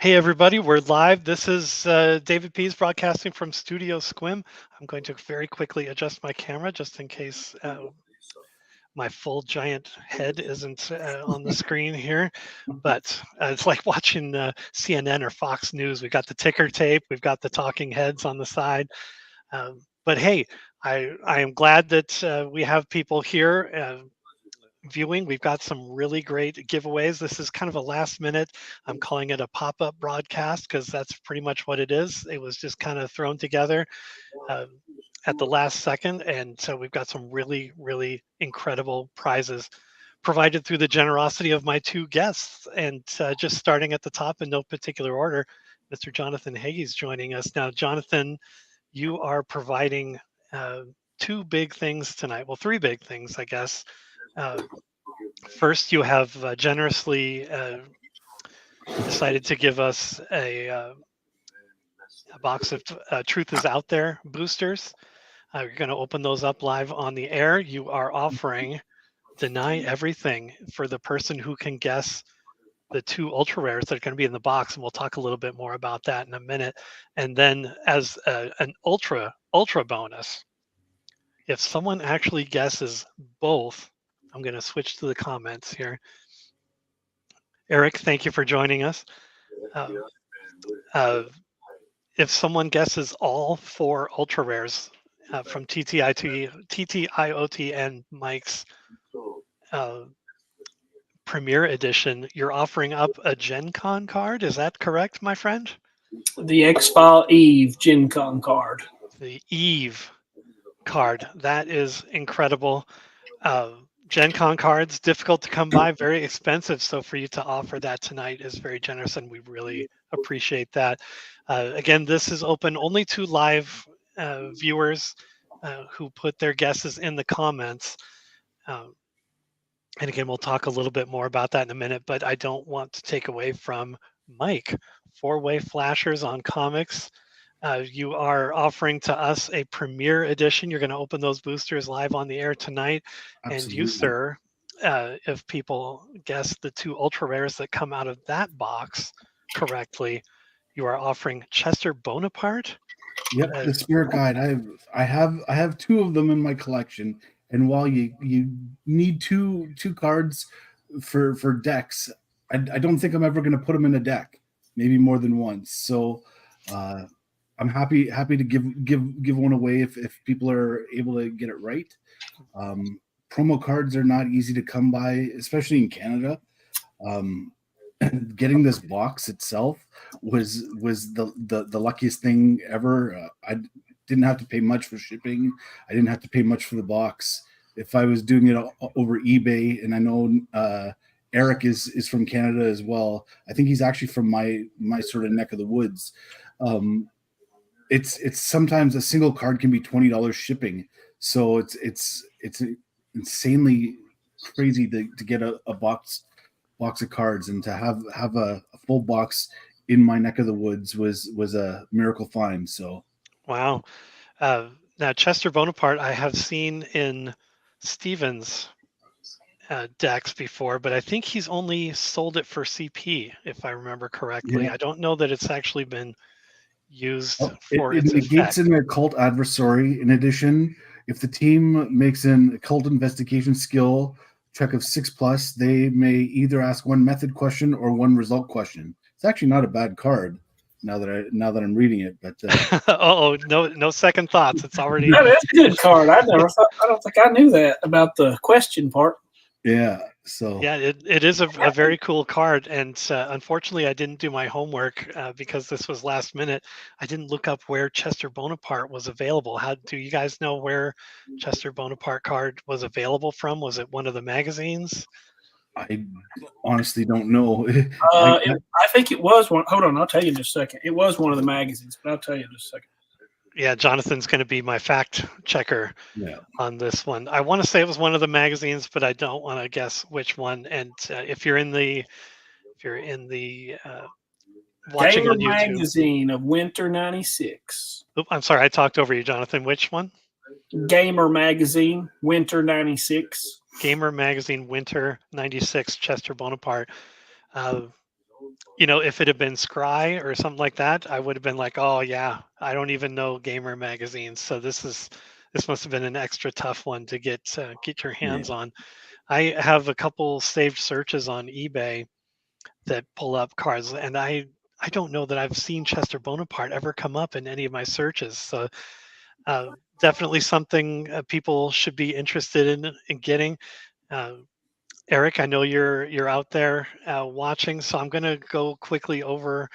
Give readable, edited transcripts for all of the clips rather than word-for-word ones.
Hey everybody, we're live. This is David Pease broadcasting from Studio Sequim. I'm going to very quickly adjust my camera just in case my full giant head isn't on the screen here. But it's like watching CNN or Fox News. We've got the ticker tape, we've got the talking heads on the side. But hey, I am glad that we have people here viewing. We've got some really great giveaways. This is kind of a last minute. I'm calling it a pop-up broadcast because that's pretty much what it is. It was just kind of thrown together uh, at the last second. And so we've got some really, really incredible prizes provided through the generosity of my two guests. And just starting at the top in no particular order, Mr. Jonathan Hagee's joining us. Now, Jonathan, you are providing two big things tonight. Well, three big things, I guess. First, you have generously decided to give us a box of Truth is Out There boosters. You're going to open those up live on the air. You are offering Deny Everything for the person who can guess the two ultra rares that are going to be in the box, and we'll talk a little bit more about that in a minute. And then as an ultra bonus, if someone actually guesses both, I'm going to switch to the comments here. Eric, thank you for joining us. If someone guesses all four ultra rares from TTIOT and Mike's Premier Edition, you're offering up a GenCon card. Is that correct, my friend? The X-Files Eve GenCon card. The Eve card. That is incredible. GenCon cards, difficult to come by, very expensive. So for you to offer that tonight is very generous, and we really appreciate that. Again, this is open only to live viewers who put their guesses in the comments. And again, we'll talk a little bit more about that in a minute, but I don't want to take away from Mike. 4-way flashers on comics. You are offering to us a Premier Edition. You're going to open those boosters live on the air tonight. Absolutely. And you, sir, if people guess the two ultra rares that come out of that box correctly, you are offering Chester Bonaparte. Yep, the Spirit Guide. I have two of them in my collection, and while you need two cards for decks, I don't think I'm ever going to put them in a deck. Maybe more than once. So. I'm happy to give one away if people are able to get it right. Promo cards are not easy to come by, especially in Canada. Getting this box itself was the luckiest thing ever. I didn't have to pay much for shipping. I didn't have to pay much for the box. If I was doing it over eBay, and I know Eric is from Canada as well. I think he's actually from my sort of neck of the woods. It's sometimes a single card can be $20 shipping, so it's insanely crazy to get a box of cards, and to have a full box in my neck of the woods was a miracle find. So wow. Now Chester Bonaparte I have seen in Steven's decks before, but I think he's only sold it for CP, if I remember correctly. Yeah. I don't know that it's actually been used for its effect. It negates in their Cult Adversary. In addition, if the team makes an occult investigation skill check of 6+, they may either ask one method question or one result question. It's actually not a bad card now that I'm reading it. But no second thoughts. It's already that's a good card. I don't think I knew that about the question part. Yeah. So yeah, it is a very cool card, and unfortunately, I didn't do my homework because this was last minute. I didn't look up where Chester Bonaparte was available. How do you guys know where Chester Bonaparte card was available from? Was it one of the magazines? I honestly don't know. I think it was one. Hold on, I'll tell you in just a second. It was one of the magazines, but I'll tell you in just a second. Yeah, Jonathan's going to be my fact checker on this one. I want to say it was one of the magazines, but I don't want to guess which one. And if you're in the watching Gamer on YouTube, magazine of Winter '96. I'm sorry, I talked over you, Jonathan. Which one? Gamer magazine, Winter '96. Gamer magazine, Winter '96. Chester Bonaparte. if it had been Scry or something like that, I would have been like, oh yeah, I don't even know gamer magazines, so this must have been an extra tough one to get your hands on. I have a couple saved searches on eBay that pull up cards, and I don't know that I've seen Chester Bonaparte ever come up in any of my searches. So definitely something people should be interested in getting. Uh, Eric, I know you're out there watching, so I'm going to go quickly over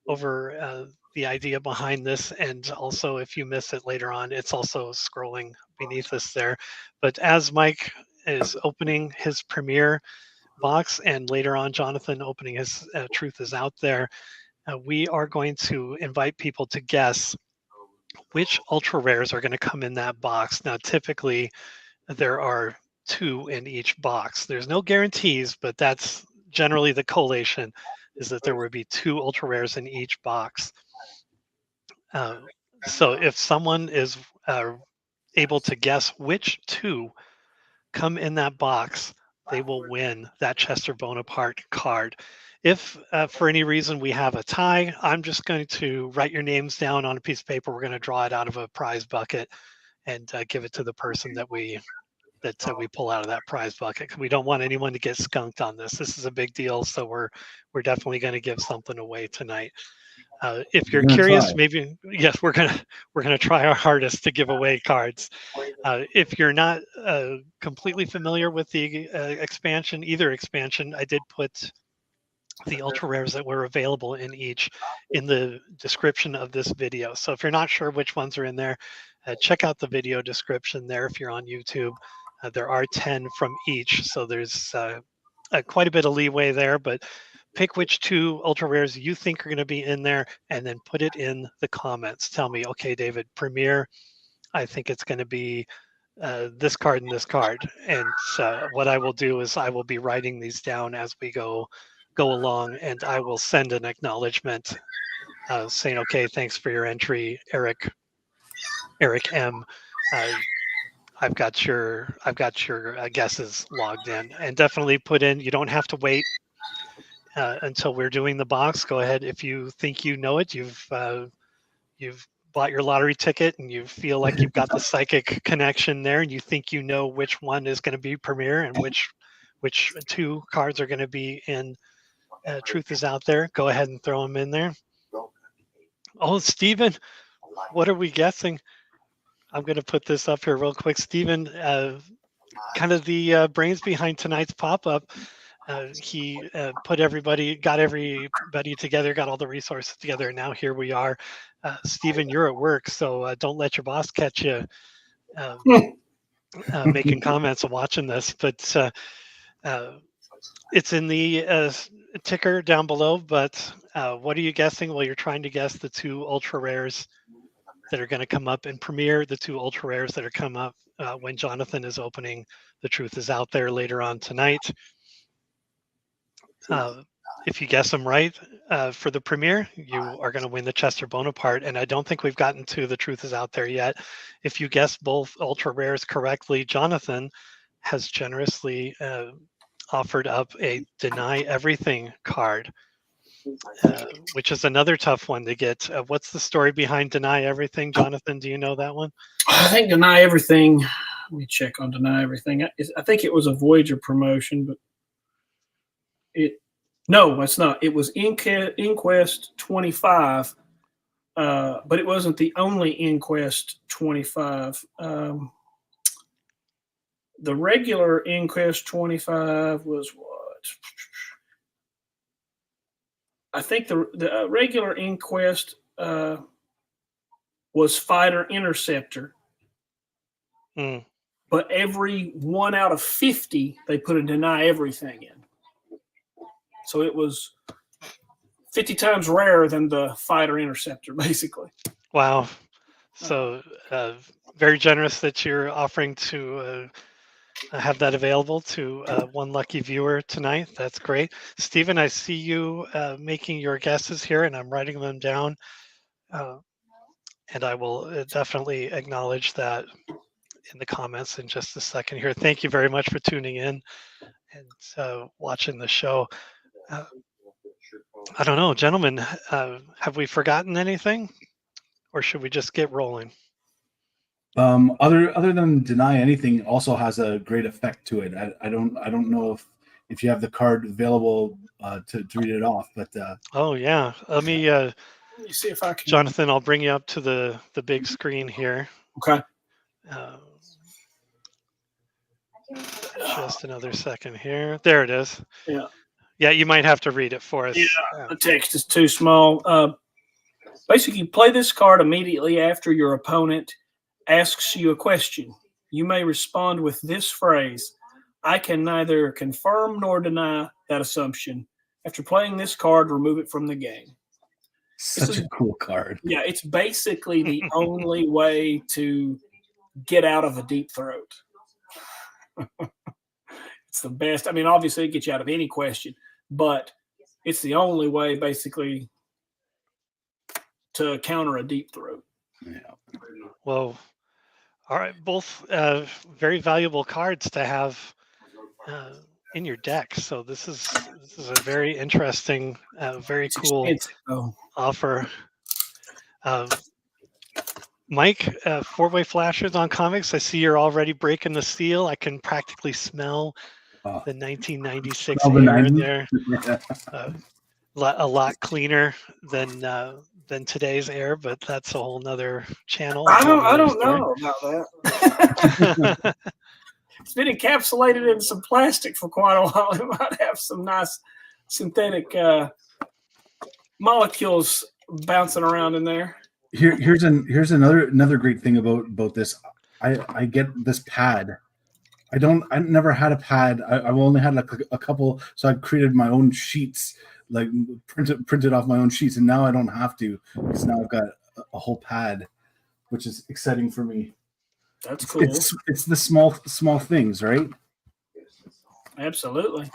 the idea behind this, and also if you miss it later on, it's also scrolling beneath us there. But as Mike is opening his premiere box, and later on Jonathan opening his Truth is Out There, we are going to invite people to guess which ultra rares are going to come in that box. Now, typically there are 2 in each box. There's no guarantees, but that's generally the collation, is that there would be 2 ultra rares in each box. So if someone is able to guess which 2 come in that box, they will win that Chester Bonaparte card. If for any reason we have a tie, I'm just going to write your names down on a piece of paper. We're going to draw it out of a prize bucket and give it to the person that we pull out of that prize bucket. We don't want anyone to get skunked on this. This is a big deal, so we're definitely going to give something away tonight. If you're curious, maybe yes, we're gonna try our hardest to give away cards. If you're not completely familiar with the expansion, either expansion, I did put the ultra rares that were available in each in the description of this video. So if you're not sure which ones are in there, check out the video description there. If you're on YouTube, there are 10 from each, so there's quite a bit of leeway there, but pick which 2 ultra rares you think are going to be in there, and then put it in the comments. Tell me, okay, David, Premier, I think it's going to be this card and this card. And what I will do is I will be writing these down as we go along, and I will send an acknowledgement saying, okay, thanks for your entry, Eric M. I've got your guesses logged in, and definitely put in. You don't have to wait until we're doing the box. Go ahead if you think you know it. You've bought your lottery ticket and you feel like you've got the psychic connection there, and you think you know which one is going to be Premier and which 2 cards are going to be in Truth is Out There. Go ahead and throw them in there. Oh, Stephen, what are we guessing? I'm going to put this up here real quick. Stephen, kind of the brains behind tonight's pop-up. He got everybody together, got all the resources together, and now here we are. Stephen, you're at work, so don't let your boss catch you making comments and watching this. But it's in the ticker down below. But what are you guessing? Well, you're trying to guess the 2 ultra rares that are going to come up in Premiere, the 2 ultra rares that are come up when Jonathan is opening The Truth is Out There later on tonight. If you guess them right for the Premiere, you are going to win the Chester Bonaparte. And I don't think we've gotten to The Truth is Out There yet. If you guess both ultra rares correctly, Jonathan has generously offered up a Deny Everything card, which is another tough one to get. What's the story behind Deny Everything, Jonathan? Do you know that one? I think Deny Everything. Let me check on Deny Everything. I think it was a Voyager promotion, but no, it's not. It was Inquest 25, but it wasn't the only Inquest 25. The regular Inquest 25 was what? I think the regular Inquest was Fighter Interceptor. But every 1 out of 50, they put a Deny Everything in. So it was 50 times rarer than the Fighter Interceptor, basically. Wow. So very generous that you're offering to have that available to one lucky viewer tonight. That's great. Stephen, I see you making your guesses here, and I'm writing them down. And I will definitely acknowledge that in the comments in just a second here. Thank you very much for tuning in and watching the show. I don't know, gentlemen. Have we forgotten anything, or should we just get rolling? Other than deny anything, also has a great effect to it. I don't know if you have the card available to read it off, but Oh yeah, let me, Let me see if I can. Jonathan. I'll bring you up to the big screen here. Okay. Just another second here. There it is. Yeah. Yeah, you might have to read it for us. Yeah, the text is too small. Basically, you play this card immediately after your opponent asks you a question. You may respond with this phrase: I can neither confirm nor deny that assumption. After playing this card, remove it from the game. such a cool card. Yeah, it's basically the only way to get out of a deep throat. It's the best. I mean, obviously, it gets you out of any question, but it's the only way, basically, to counter a deep throat. Yeah. Well, all right, both very valuable cards to have in your deck. So this is a very interesting, very cool offer. Mike, four-way flashers on comics. I see you're already breaking the seal. I can practically smell the 1996 air in there. A lot cleaner than today's air, but that's a whole nother channel. I don't know about that. It's been encapsulated in some plastic for quite a while. It might have some nice synthetic molecules bouncing around in there. Here's another great thing about this. I get this pad. I never had a pad. I've only had like a couple, so I created my own sheets, like printed off my own sheets, and now I don't have to, because now I've got a whole pad, which is exciting for me. That's cool. It's the small things, right? Absolutely.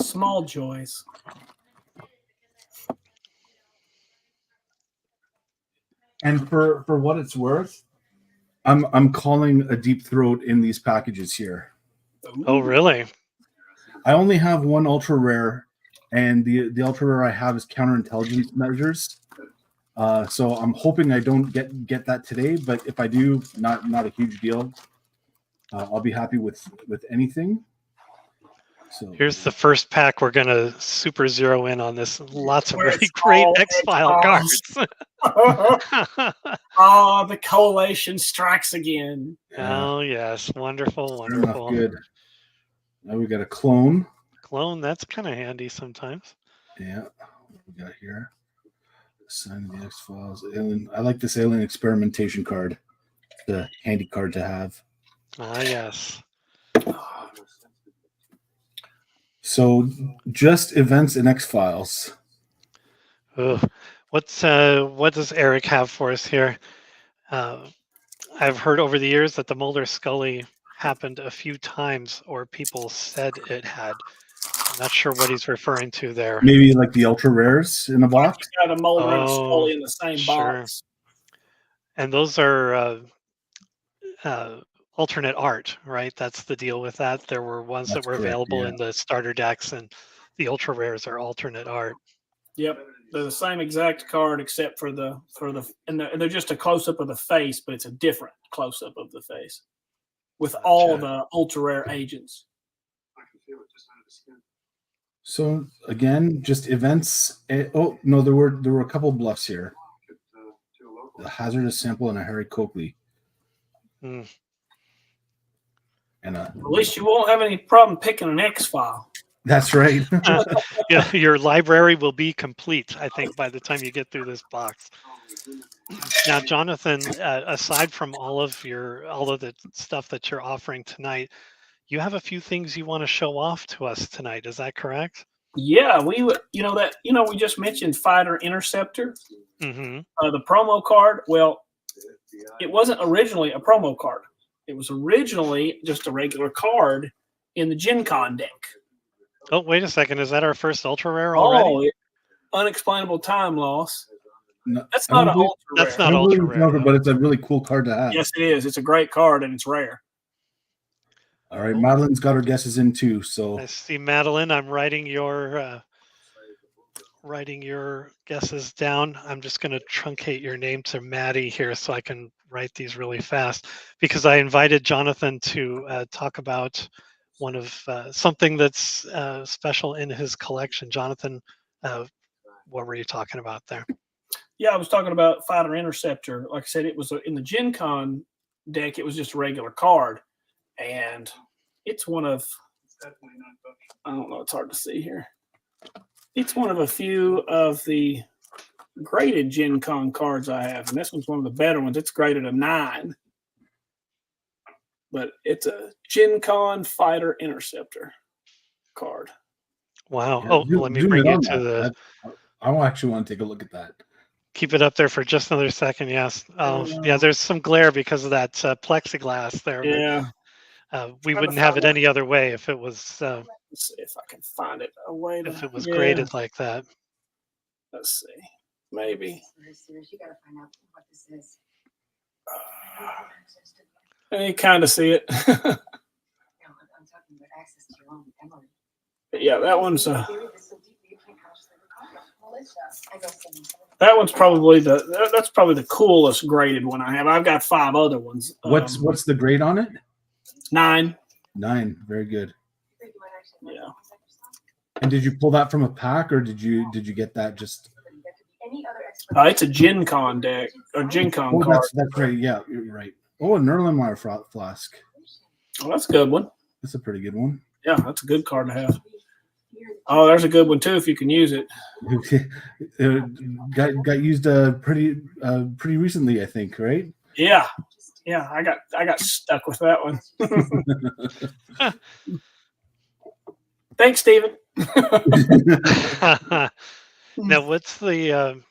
Small joys. And for what it's worth, I'm calling a deep throat in these packages here. Oh, really? I only have one ultra rare, and the ultra rare I have is counterintelligence measures. So I'm hoping I don't get that today, but if I do, not a huge deal. I'll be happy with anything. So here's the first pack. We're gonna super zero in on this. Lots of really great X-File cards. Oh, the collation strikes again. Oh yes, wonderful. Good. Now we got a clone. Clone, that's kind of handy sometimes. Yeah, what we got here? Sign of the X-Files. Alien. I like this alien experimentation card. The handy card to have. Ah, yes. So, just events in X-Files. What does Eric have for us here? I've heard over the years that the Mulder Scully happened a few times, or people said it had. I'm not sure what he's referring to there. Maybe like the ultra rares in a box. Got a Mulder and a Scully in the same box. And those are alternate art, right? That's the deal with that. There were ones that were available in the starter decks, and the ultra rares are alternate art. Yep, they're the same exact card except for and they're just a close up of the face, but it's a different close up of the face with all the ultra rare agents. So again, just events. Oh no, there were a couple bluffs here. The hazardous sample and a Harry Coakley. Mm. And at least you won't have any problem picking an X-File. That's right. Yeah, your library will be complete, I think, by the time you get through this box. Now, Jonathan, aside from all of the stuff that you're offering tonight, you have a few things you want to show off to us tonight. Is that correct? Yeah, we just mentioned Fighter Interceptor, the promo card. Well, it wasn't originally a promo card. It was originally just a regular card in the GenCon deck. Oh, wait a second. Is that our first ultra rare already? Oh, unexplainable time loss. No, that's not an ultra rare. That's not ultra rare. But it's a really cool card to have. Yes, it is. It's a great card and it's rare. All right, Madeline's got her guesses in too. So I see Madeline. I'm writing your guesses down. I'm just going to truncate your name to Maddie here so I can write these really fast, because I invited Jonathan to talk about one of something that's special in his collection. Jonathan, what were you talking about there? Yeah, I was talking about Fighter Interceptor. Like I said, it was in the GenCon deck. It was just a regular card, and it's one of, I don't know, it's hard to see here. It's one of a few of the graded GenCon cards I have, and this one's one of the better ones. It's graded a 9, but it's a GenCon Fighter Interceptor card. Wow. Yeah, Oh, let me bring you to the. I actually want to take a look at that. Keep it up there for just another second. Yes. Yeah, there's some glare because of that plexiglass there. Yeah. But, we wouldn't have it any other way if it was. Let's see if I can find it a way to. If it was graded like that. Let's see. Maybe. You gotta find out what this is. You kind of see it. No, I'm talking about access to your own memory. Yeah, that one's that one's probably that's probably the coolest graded one I have. I've got 5 other ones. What's the grade on it? 9. 9. Very good. Yeah. And did you pull that from a pack, or did you get that just? It's a GenCon deck or GenCon card. That's right. Yeah, you're right. Oh, a Erlenmeyer flask. Oh, that's a good one. That's a pretty good one. Yeah, that's a good card to have. Oh, there's a good one too if you can use it. got used pretty recently, I think, right? Yeah. Yeah, I got stuck with that one. Thanks, Steven. Now, what's the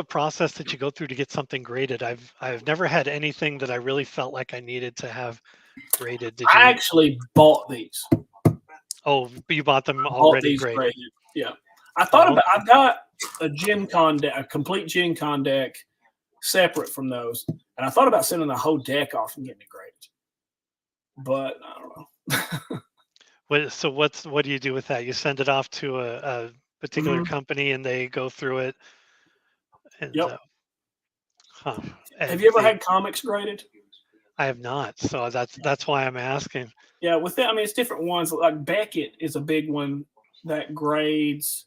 process that you go through to get something graded? I've never had anything that I really felt like I needed to have graded. Did you? I actually bought these. Oh, you bought them already graded. Yeah. I thought about. I've got a GenCon deck, a complete GenCon deck, separate from those, and I thought about sending the whole deck off and getting it graded, but I don't know. So what do you do with that? You send it off to a particular company, and they go through it. And, yep. Have you ever had comics graded? I have not, so that's why I'm asking. Yeah, with that, I mean, it's different ones. Like Beckett is a big one that grades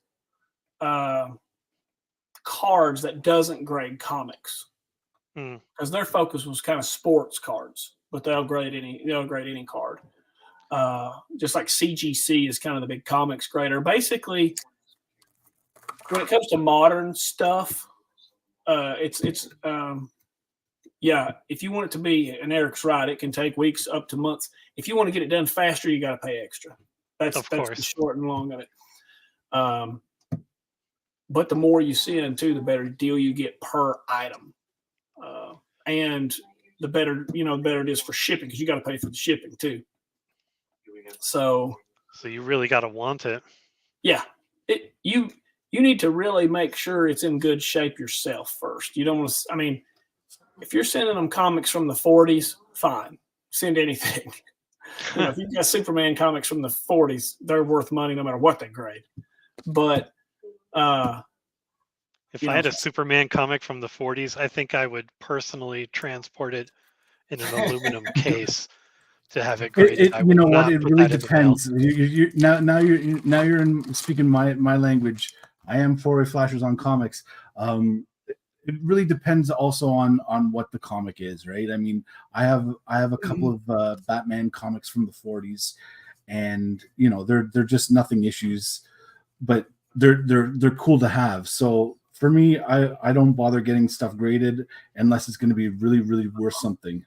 cards that doesn't grade comics, because their focus was kind of sports cards, but they'll grade any card. Just like CGC is kind of the big comics grader. Basically, when it comes to modern stuff, if you want it to be, and Eric's right, it can take weeks up to months. If you want to get it done faster, you got to pay extra. That's the short and long of it. But the more you send too, the better deal you get per item, and the better it is for shipping, because you got to pay for the shipping too. So you really got to want it. Yeah, you need to really make sure it's in good shape yourself first. You don't want to. I mean, if you're sending them comics from the 40s, fine, send anything. If you've got Superman comics from the 40s, they're worth money no matter what they grade. But if I had a Superman comic from the 40s, I think I would personally transport it in an aluminum case to have it graded. You know what? It really depends. Now you're speaking my language. I am 4-way flashers on comics. It really depends also on what the comic is, right? I mean, I have a couple of Batman comics from the 40s, and they're just nothing issues, but they're cool to have. So for me, I don't bother getting stuff graded unless it's going to be really, really worth something.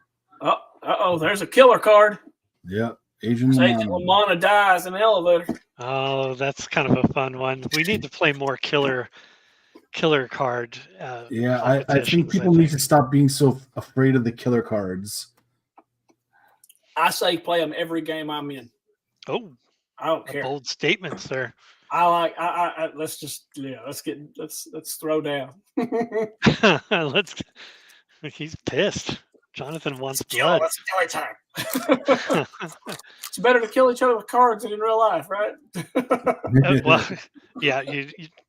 Oh, there's a killer card. Yeah, Agent Lamana dies in the elevator. Oh, that's kind of a fun one. We need to play more killer card. I think people need to stop being so afraid of the killer cards. I say play them every game I'm in. Oh, I don't care. Bold statements there. Let's throw down. He's pissed. Jonathan wants Kill, blood. let's kill each other. It's better to kill each other with cards than in real life, right? Well, yeah,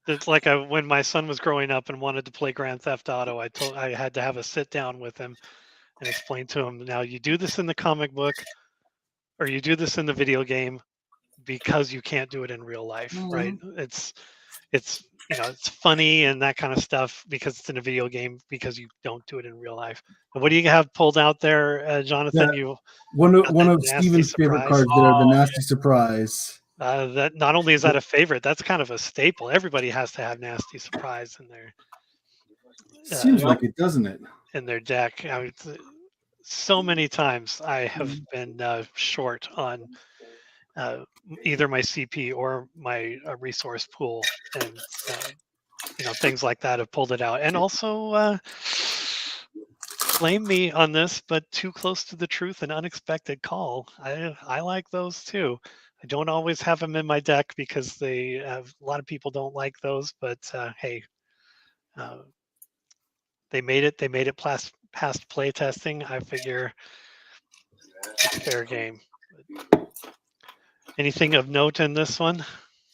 it's like when my son was growing up and wanted to play Grand Theft Auto, I had to have a sit down with him and explain to him, now you do this in the comic book or you do this in the video game because you can't do it in real life, right? It's it's funny and that kind of stuff because it's in a video game because you don't do it in real life. And what do you have pulled out there, Jonathan? Yeah. You One got that of nasty Steven's favorite surprise? cards there, the nasty surprise. That not only is that a favorite, that's kind of a staple. Everybody has to have nasty surprise in their Seems like it, doesn't it? in their deck. I mean, so many times I have been short on either my CP or my resource pool, and things like that have pulled it out. And also, blame me on this, but too close to the truth and unexpected call. I like those too. I don't always have them in my deck because a lot of people don't like those, but hey, they made it. They made it past play testing. I figure it's fair game. Anything of note in this one?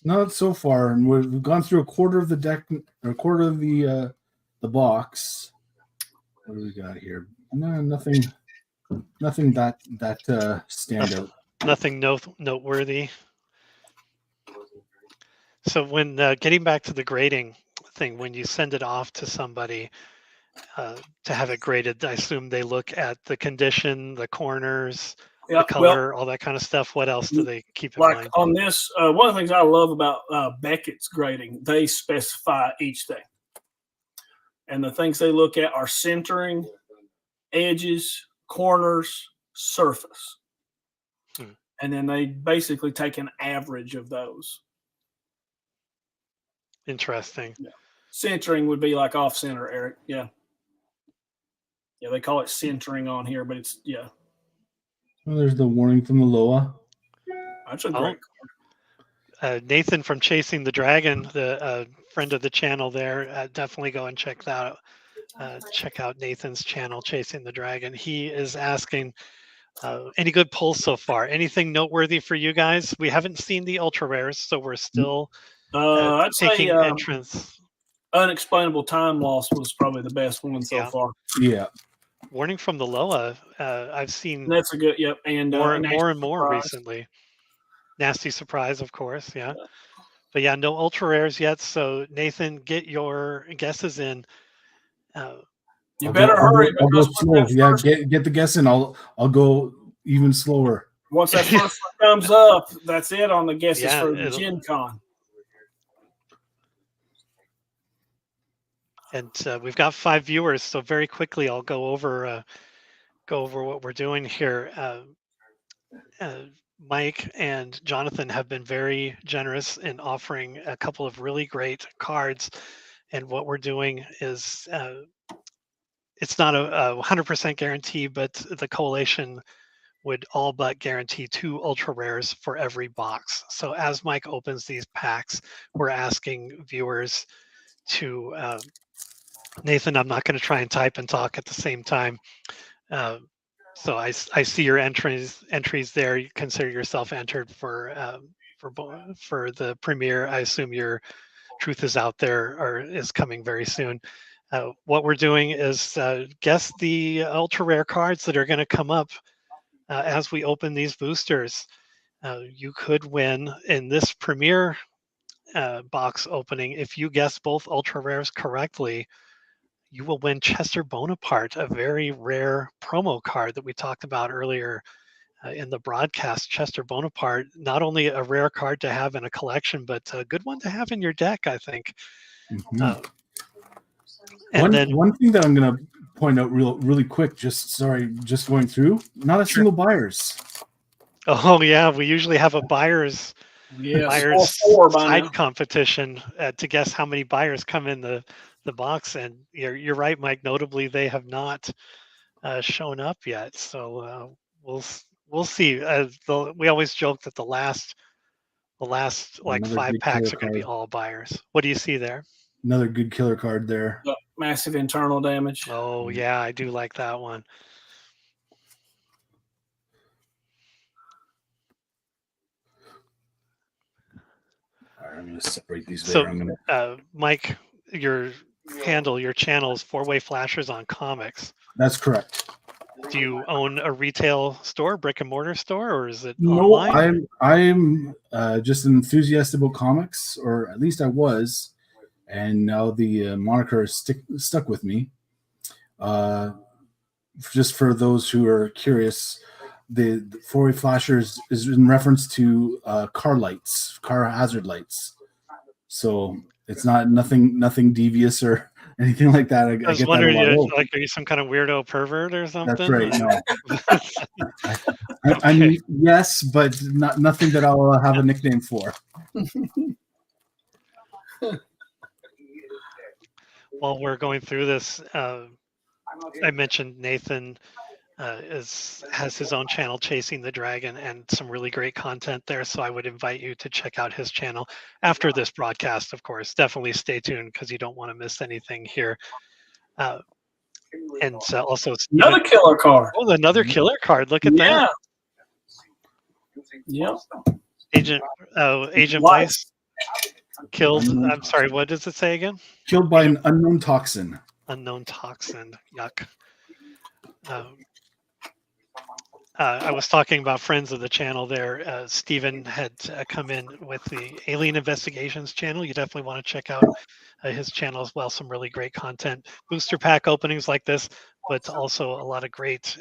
Not so far, and we've gone through a quarter of the deck, or a quarter of the box. What do we got here? No, nothing that stand out. Nothing noteworthy. So when getting back to the grading thing, when you send it off to somebody to have it graded, I assume they look at the condition, the corners, the color, all that kind of stuff. What else do they keep in mind? On this, one of the things I love about Beckett's grading, they specify each thing. And the things they look at are centering, edges, corners, surface. And then they basically take an average of those. Interesting. Yeah. Centering would be like off center, Eric. Yeah. Yeah, they call it centering on here, but it's, yeah. Well, there's the warning from the Loa. That's a great card. Nathan from Chasing the Dragon, the friend of the channel there, definitely go and check that out. Check out Nathan's channel, Chasing the Dragon. He is asking, any good pulls so far? Anything noteworthy for you guys? We haven't seen the ultra rares, so we're still I'd taking say entrance. Unexplainable Time Loss was probably the best one so far. Yeah. Warning from the Loa, I've seen that's a good, yep. And more and more surprise. recently. Nasty Surprise, of course, yeah. But yeah, no ultra rares yet. So Nathan, get your guesses in. You better hurry. I'll go slow. Yeah, get the guess in. I'll go even slower. Once that first one comes up, that's it on the guesses for the GenCon. And we've got 5 viewers, so very quickly I'll go over what we're doing here. Mike and Jonathan have been very generous in offering a couple of really great cards, and what we're doing is it's not a 100% guarantee, but the coalition would all but guarantee 2 ultra rares for every box. So as Mike opens these packs, we're asking viewers to Nathan, I'm not going to try and type and talk at the same time. So I see your entries there. You consider yourself entered for the premiere. I assume your truth is out there or is coming very soon. What we're doing is guess the ultra rare cards that are going to come up as we open these boosters. You could win in this premiere box opening if you guess both ultra rares correctly. You will win Chester Bonaparte, a very rare promo card that we talked about earlier in the broadcast. Chester Bonaparte, not only a rare card to have in a collection, but a good one to have in your deck, I think. Mm-hmm. One thing that I'm going to point out really quick, just going through, not a single buyers. Oh, yeah, we usually have a buyers side competition to guess how many buyers come in the box, and you're right, Mike. Notably, they have not shown up yet. So we'll see. We always joke that the last like 5 packs are going to be all buyers. What do you see there? Another good killer card there. Massive internal damage. Oh yeah, I do like that one. I'm going to separate these So, later. I'm going to. Mike, your channel is Four-Way Flashers on Comics. That's correct. Do you own a retail store, brick and mortar store, or is it No, online? I'm just an enthusiast about comics, or at least I was, and now the moniker is stuck with me. Just for those who are curious, the four-way flashers is in reference to car lights, car hazard lights. So it's not nothing devious or anything like that. I was get wondering, that a lot. like, are you some kind of weirdo pervert or something? That's right. No. I Okay. mean, yes, but nothing that I'll have a nickname for. While we're going through this, I mentioned Nathan has his own channel, Chasing the Dragon, and some really great content there. So I would invite you to check out his channel after this broadcast, of course. Definitely stay tuned because you don't want to miss anything here. And also Another killer card. Oh, another killer card. Look at that. Yep. Agent Weiss killed. I'm sorry, what does it say again? Killed by an unknown toxin. Unknown toxin. Yuck. I was talking about friends of the channel there. Steven had come in with the Alien Investigations channel. You definitely want to check out his channel as well. Some really great content. Booster pack openings like this, but also a lot of great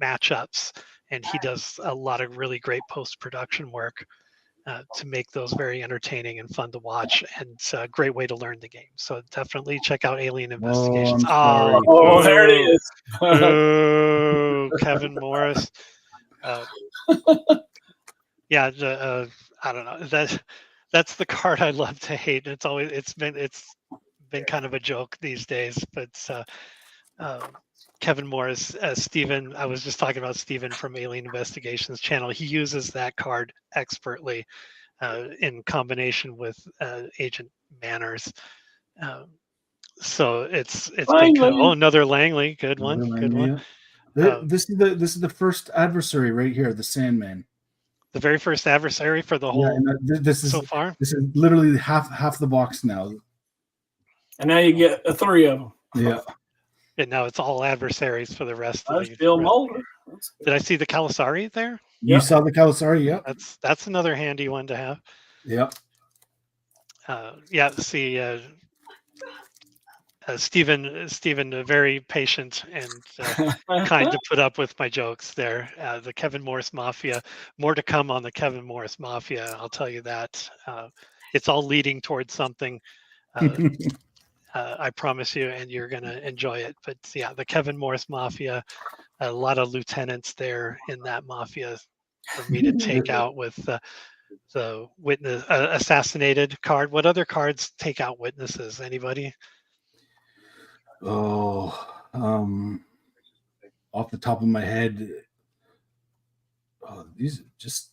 matchups. And he does a lot of really great post-production work to make those very entertaining and fun to watch. And it's a great way to learn the game. So definitely check out Alien Investigations. Oh, there it is. Oh, Kevin Morris. Yeah, I don't know. That's the card I love to hate. It's been kind of a joke these days. But Kevin Morris, Steven, I was just talking about Steven from Alien Investigations channel. He uses that card expertly in combination with Agent Manners. So it's been kind of, another Langley, good one. This is the first adversary right here, the Sandman. The very first adversary for the whole so far. This is literally half the box now. And now you get 3 of them. Yeah. And now it's all adversaries for the rest of the Bill Mulder. Did I see the Kalasari there? You saw the Kalasari, yeah. That's another handy one to have. Yep. See Stephen, very patient and kind to put up with my jokes there. The Kevin Morris Mafia, more to come on the Kevin Morris Mafia, I'll tell you that. It's all leading towards something. I promise you, and you're going to enjoy it. But yeah, the Kevin Morris Mafia, a lot of lieutenants there in that mafia for me to take out with the witness assassinated card. What other cards take out witnesses? Anybody? Oh, off the top of my head, these just.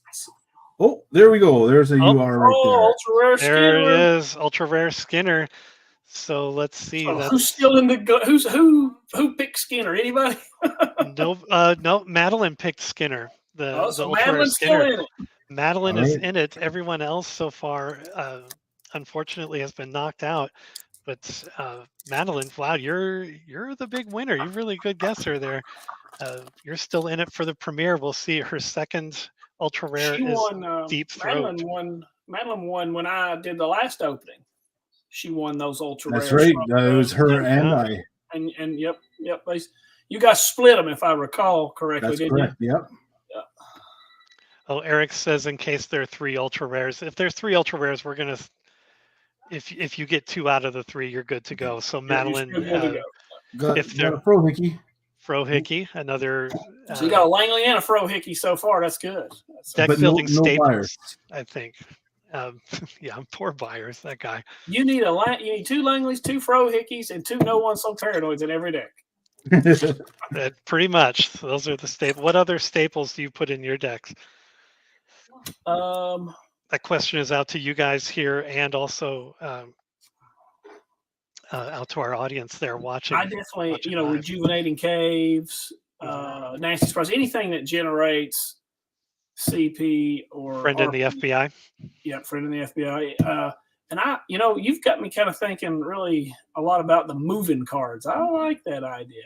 Oh, there we go. There's a UR right there. Ultra rare there Skinner. It is, ultra rare Skinner. So let's see. Who's still in the who picked Skinner? Anybody? No. Madeline picked Skinner. The ultra rare Skinner. Still in it. Madeline is in it. Everyone else so far, unfortunately, has been knocked out. But Madeline, wow, you're the big winner. You're a really good guesser there. You're still in it for the premiere. We'll see. Her second ultra rare is Deep Throat. Madeline won when I did the last opening. She won those ultra rares. That's right. It was her and I. And yep. You guys split them, if I recall correctly. That's didn't correct. You? Yep. Oh, Eric says in case there are 3 ultra rares. If there's 3 ultra rares, we're gonna. If you get 2 out of the 3, you're good to go. So Madeline, if they're a Frohickey, another. So you got a Langley and a Frohickey so far. That's good. Deck building staples, I think. Poor buyers. That guy. You need 2 Langleys, 2 Frohickeys, and 2 No One So Paranoids in every deck. Pretty much. Those are the staples. What other staples do you put in your decks? That question is out to you guys here and also out to our audience there watching. I definitely, rejuvenating caves, nasty surprise, anything that generates CP or Friend in the FBI. Yeah, friend in the FBI. And you've got me kind of thinking really a lot about the moving cards. I like that idea.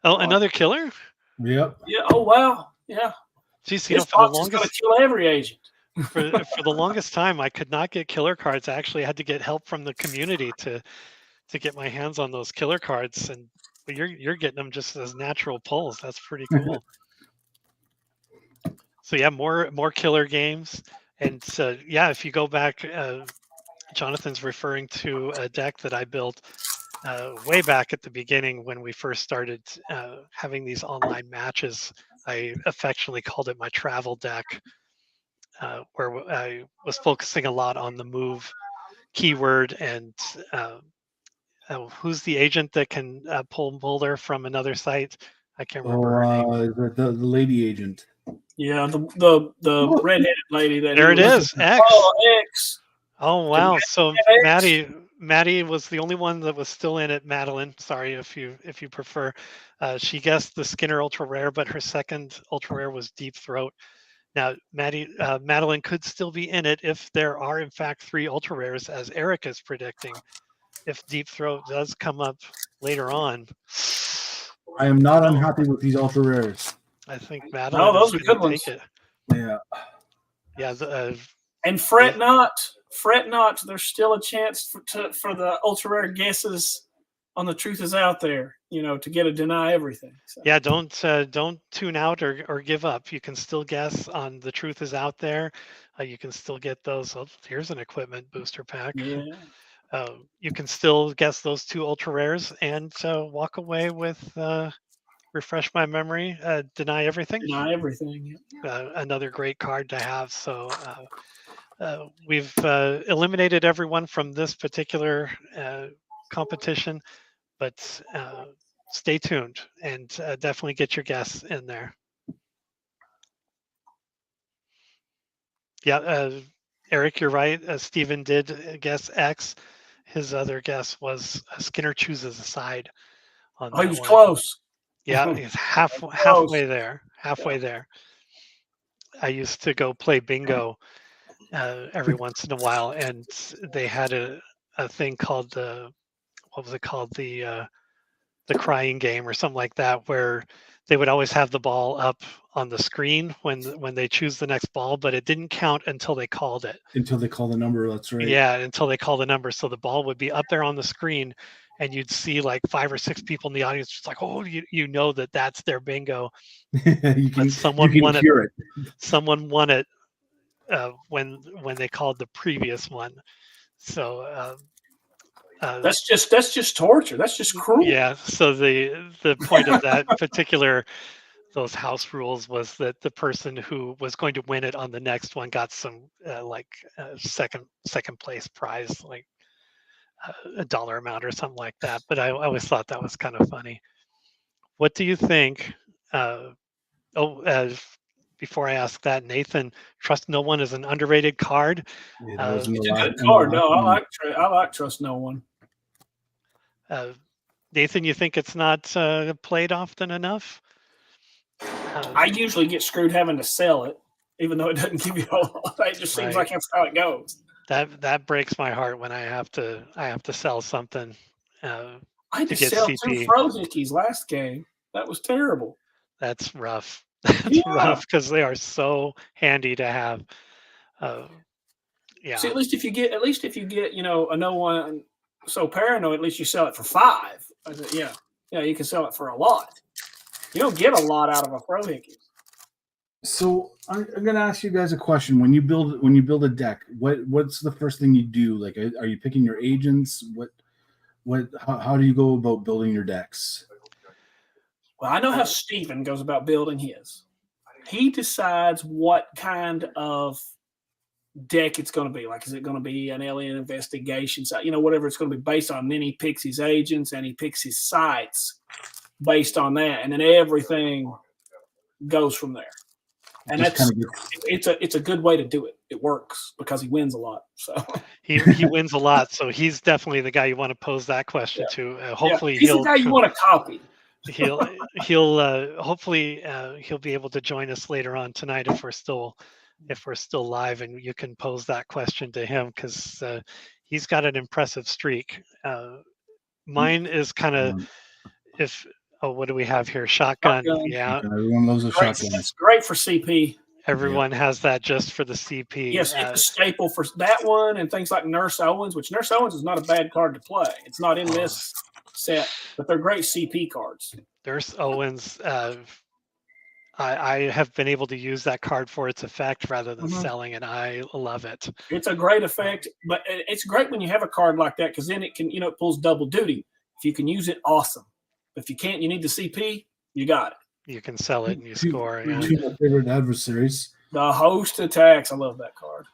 Another killer? Yep. Yeah. Oh wow. Yeah. Geez, This for the box is going longest to kill every agent. for the longest time, I could not get killer cards. I actually had to get help from the community to get my hands on those killer cards, and but you're getting them just as natural pulls. That's pretty cool. So yeah, more killer games, and yeah, if you go back, Jonathan's referring to a deck that I built way back at the beginning when we first started having these online matches. I affectionately called it my travel deck, where I was focusing a lot on the move keyword and who's the agent that can pull Boulder from another site? I can't remember her name. The lady agent. Yeah, the redheaded lady that There it is, X. Oh, X. Oh wow! So X. Maddie was the only one that was still in it. Madeline, sorry if you prefer. She guessed the Skinner Ultra Rare, but her second Ultra Rare was Deep Throat. Now, Madeline could still be in it if there are in fact 3 Ultra Rares, as Eric is predicting. If Deep Throat does come up later on, I am not unhappy with these Ultra Rares. I think Madeline those is are going good to ones. take it. Yeah. Yeah. And fret not. There's still a chance for the ultra rare guesses on the truth is out there. To get a deny everything. So. Yeah, don't tune out or give up. You can still guess on the truth is out there. You can still get those. Oh, here's an equipment booster pack. Yeah. You can still guess those 2 ultra rares and walk away with refresh my memory. Deny everything. Deny everything. Yeah. Another great card to have. So we've eliminated everyone from this particular competition, but stay tuned and definitely get your guess in there. Yeah, Eric, you're right. Stephen did guess X. His other guess was Skinner chooses a side on that He was one. close. Yeah, he's halfway there. Halfway there. I used to go play bingo every once in a while, and they had a thing called what was it called? The crying game or something like that, where they would always have the ball up on the screen when they choose the next ball, but it didn't count until they called it. Until they call the number, that's right. Yeah, until they call the number. So the ball would be up there on the screen, and you'd see like 5 or 6 people in the audience just like, oh, you know that's their bingo. Someone won it. Someone won it when they called the previous one. So that's just torture. That's just cruel. Yeah. So the point of that particular those house rules was that the person who was going to win it on the next one got some second place prize, like a dollar amount or something like that. But I always thought that was kind of funny. What do you think? Before I ask that, Nathan, Trust No One is an underrated card. It's a good card. No, I like Trust No One. Nathan, you think it's not played often enough? I usually get screwed having to sell it, even though it doesn't give you a lot. It just seems like that's how it goes. That breaks my heart when I have to sell something. I had to sell CP. 2 Frohickeys last game. That was terrible. That's rough. That's rough because they are so handy to have. Yeah. See, at least if you get a No One So Paranoid, at least you sell it for 5. I said, yeah, you can sell it for a lot. You don't get a lot out of a Frohickey. So I'm going to ask you guys a question. When you build a deck, what's the first thing you do? Like, are you picking your agents? How do you go about building your decks? Well, I know how Steven goes about building his. He decides what kind of deck it's going to be. Like, is it going to be an alien investigation site? Whatever it's going to be based on. And then he picks his agents and he picks his sites based on that. And then everything goes from there. And it's a good way to do it. It works because he wins a lot. So he wins a lot. So he's definitely the guy you want to pose that question to. Hopefully he's the guy you want to copy. he'll hopefully he'll be able to join us later on tonight if we're still live, and you can pose that question to him because he's got an impressive streak. Mine is kind of what do we have here? Shotgun. Yeah, everyone loves a shotgun. It's great for CP. Everyone has that just for the CP. Yes, it's a staple for that one and things like Nurse Owens, which Nurse Owens is not a bad card to play. It's not in this set, but they're great CP cards. Nurse Owens, I have been able to use that card for its effect rather than selling it. I love it. It's a great effect, but it's great when you have a card like that because then it can, it pulls double duty. If you can use it, awesome. If you can't, you need the CP, you got it. You can sell it and you score. Two of my favorite adversaries. The host attacks. I love that card.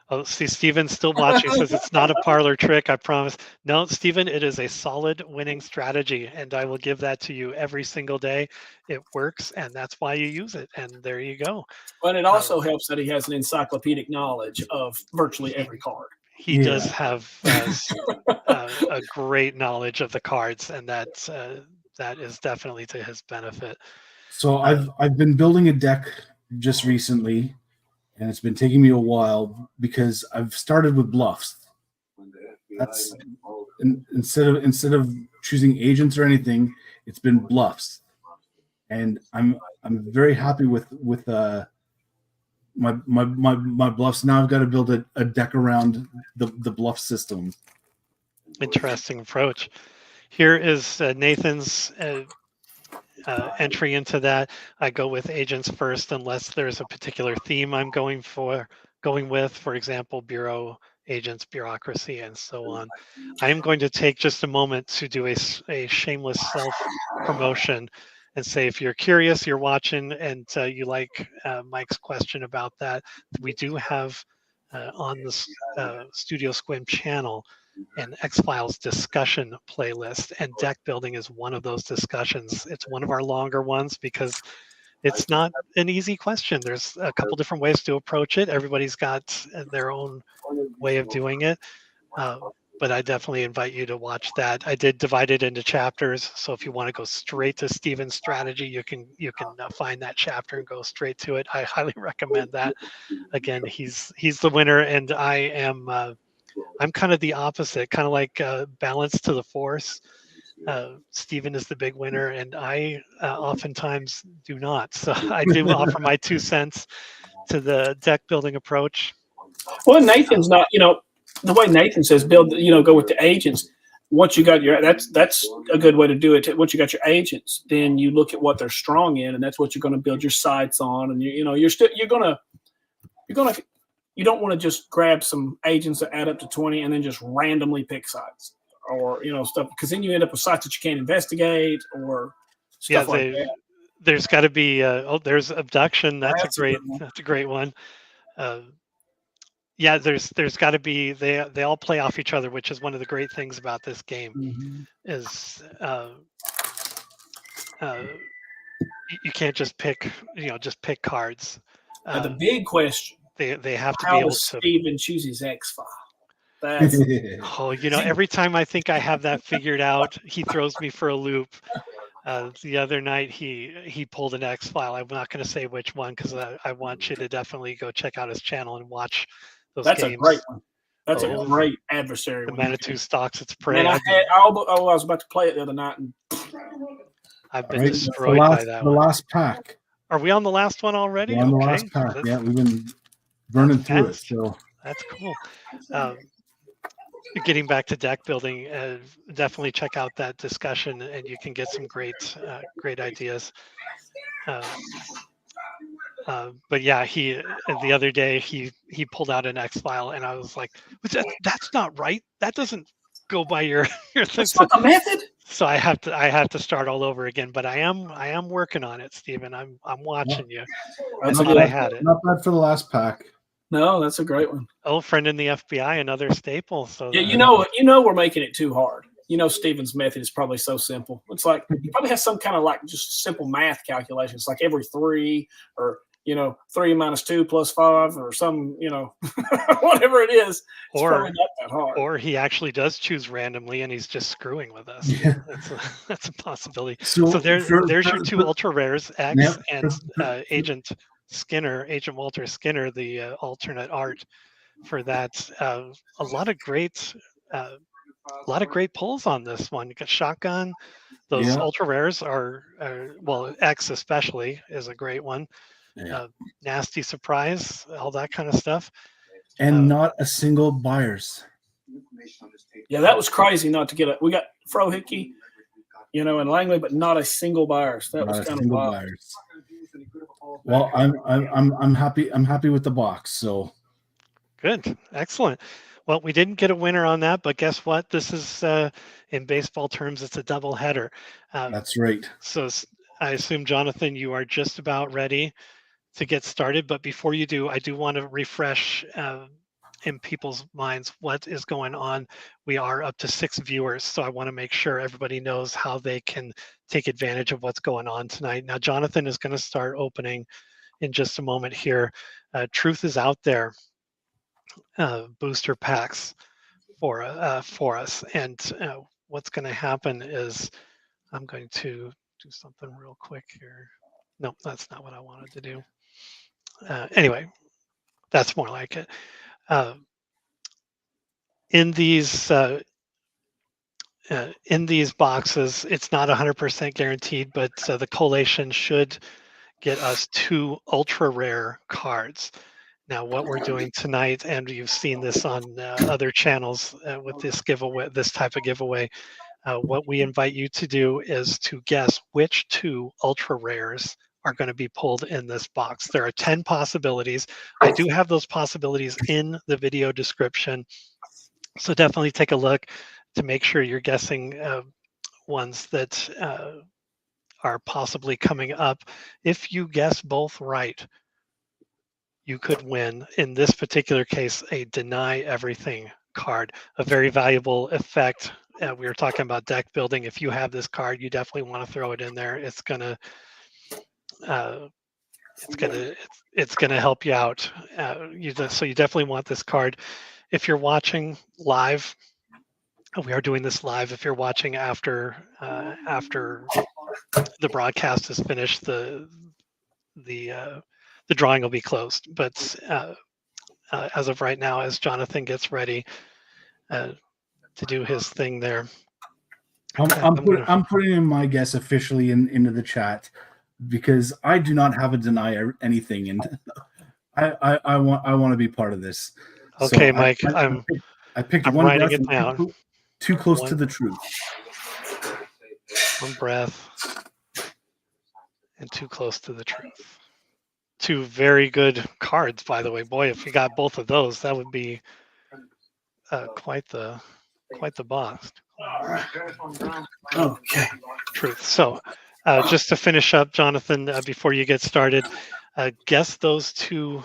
Oh, see, Steven's still watching. Says it's not a parlor trick, I promise. No, Steven, it is a solid winning strategy, and I will give that to you every single day. It works, and that's why you use it. And there you go. But it also helps that he has an encyclopedic knowledge of virtually every card. He does have a great knowledge of the cards, and that is definitely to his benefit. So I've been building a deck just recently, and it's been taking me a while because I've started with bluffs. That's instead of choosing agents or anything, it's been bluffs, and I'm very happy with my bluffs. Now I've got to build a deck around the bluff system. Interesting approach. Here is Nathan's entry into that. I go with agents first unless there's a particular theme I'm going with, for example, bureau agents, bureaucracy, and so on. I am going to take just a moment to do a shameless self-promotion and say, if you're curious, you're watching, and you like Mike's question about that, we do have on the Studio Sequim channel an X-Files discussion playlist, and deck building is one of those discussions. It's one of our longer ones because it's not an easy question. There's a couple different ways to approach it. Everybody's got their own way of doing it. But I definitely invite you to watch that. I did divide it into chapters, so if you want to go straight to Steven's strategy, you can find that chapter and go straight to it. I highly recommend that. Again, he's the winner, and I'm kind of the opposite, kind of like balance to the force. Steven is the big winner, and I oftentimes do not. So I do offer my 2 cents to the deck building approach. Well, Nathan's not, the way Nathan says build, go with the agents. Once you got that's a good way to do it. Once you got your agents, then you look at what they're strong in, and that's what you're going to build your sites on. And you don't want to just grab some agents that add up to 20 and then just randomly pick sites or stuff, because then you end up with sites that you can't investigate or stuff like that. There's got to be there's abduction. That's a great one. There's got to be they all play off each other, which is one of the great things about this game. Is you can't just pick cards. The big question. They have to How be able does to. Steven choose his X-File? Every time I think I have that figured out, he throws me for a loop. The other night he pulled an X-File. I'm not going to say which one because I want you to definitely go check out his channel and watch those games. That's a great one. That's a great adversary. The Manitou stalks its prey. I was about to play it the other night, and I've been destroyed by that one. The last pack. Are we on the last one already? We're on the last pack. Yeah, we've been burning through it. So that's cool. Getting back to deck building, definitely check out that discussion, and you can get some great ideas. But yeah, the other day he pulled out an X-File, and I was like, "That's not right. That doesn't go by your thing." That's not the method. So I have to start all over again. But I am working on it, Steven. I'm watching you. I thought I had it. Not bad for the last pack. No, that's a great one. Old friend in the FBI, another staple. So yeah, we're making it too hard. Steven's method is probably so simple. It's like he probably has some kind of like just simple math calculations, like every 3 or 3 minus 2 plus 5 or some, whatever it is. It's Or probably not that hard. or he actually does choose randomly and he's just screwing with us. Yeah. That's a possibility. So, So there's your two ultra rares, X Yep. and Agent Walter Skinner, the alternate art for that. A lot of great pulls on this one. You got shotgun. Those Yeah. ultra rares are well, X especially is a great one. Yeah. Nasty surprise, all that kind of stuff. And not a single buyers. Yeah, that was crazy not to get it. We got Frohickey, and Langley, but not a single buyers. That was kind of wild. Buyers. Well, I'm happy. I'm happy with the box. So Good, excellent. Well, we didn't get a winner on that, but guess what? This is in baseball terms, it's a double header. that's right. So I assume, Jonathan, you are just about ready to get started. But before you do, I do want to refresh in people's minds what is going on. We are up to 6 viewers, so I want to make sure everybody knows how they can take advantage of what's going on tonight. Now, Jonathan is going to start opening in just a moment here. Truth is out there. Booster packs for us, and what's going to happen is I'm going to do something real quick here. No, that's not what I wanted to do. Anyway, that's more like it. In these boxes, it's not 100% guaranteed, but the collation should get us 2 ultra rare cards. Now, what we're doing tonight, and you've seen this on other channels with this giveaway, this type of giveaway, what we invite you to do is to guess which 2 ultra rares are going to be pulled in this box. There are 10 possibilities. I do have those possibilities in the video description, so definitely take a look to make sure you're guessing ones that are possibly coming up. If you guess both right, you could win, in this particular case, a Deny Everything card, a very valuable effect. We were talking about deck building. If you have this card, you definitely want to throw it in there. It's gonna help you out. So you definitely want this card. If you're watching live, we are doing this live. If you're watching after the broadcast is finished, the drawing will be closed. But as of right now, as Jonathan gets ready to do his thing there, I'm putting in my guess officially into the chat, because I do not have a deny anything, and I want to be part of this. Okay, so Mike, I picked I'm one writing breath it down. Too close to the truth. One breath and too close to the truth. 2 very good cards, by the way. Boy, if you got both of those, that would be quite the box. Okay. Truth. So just to finish up, Jonathan, before you get started, guess those 2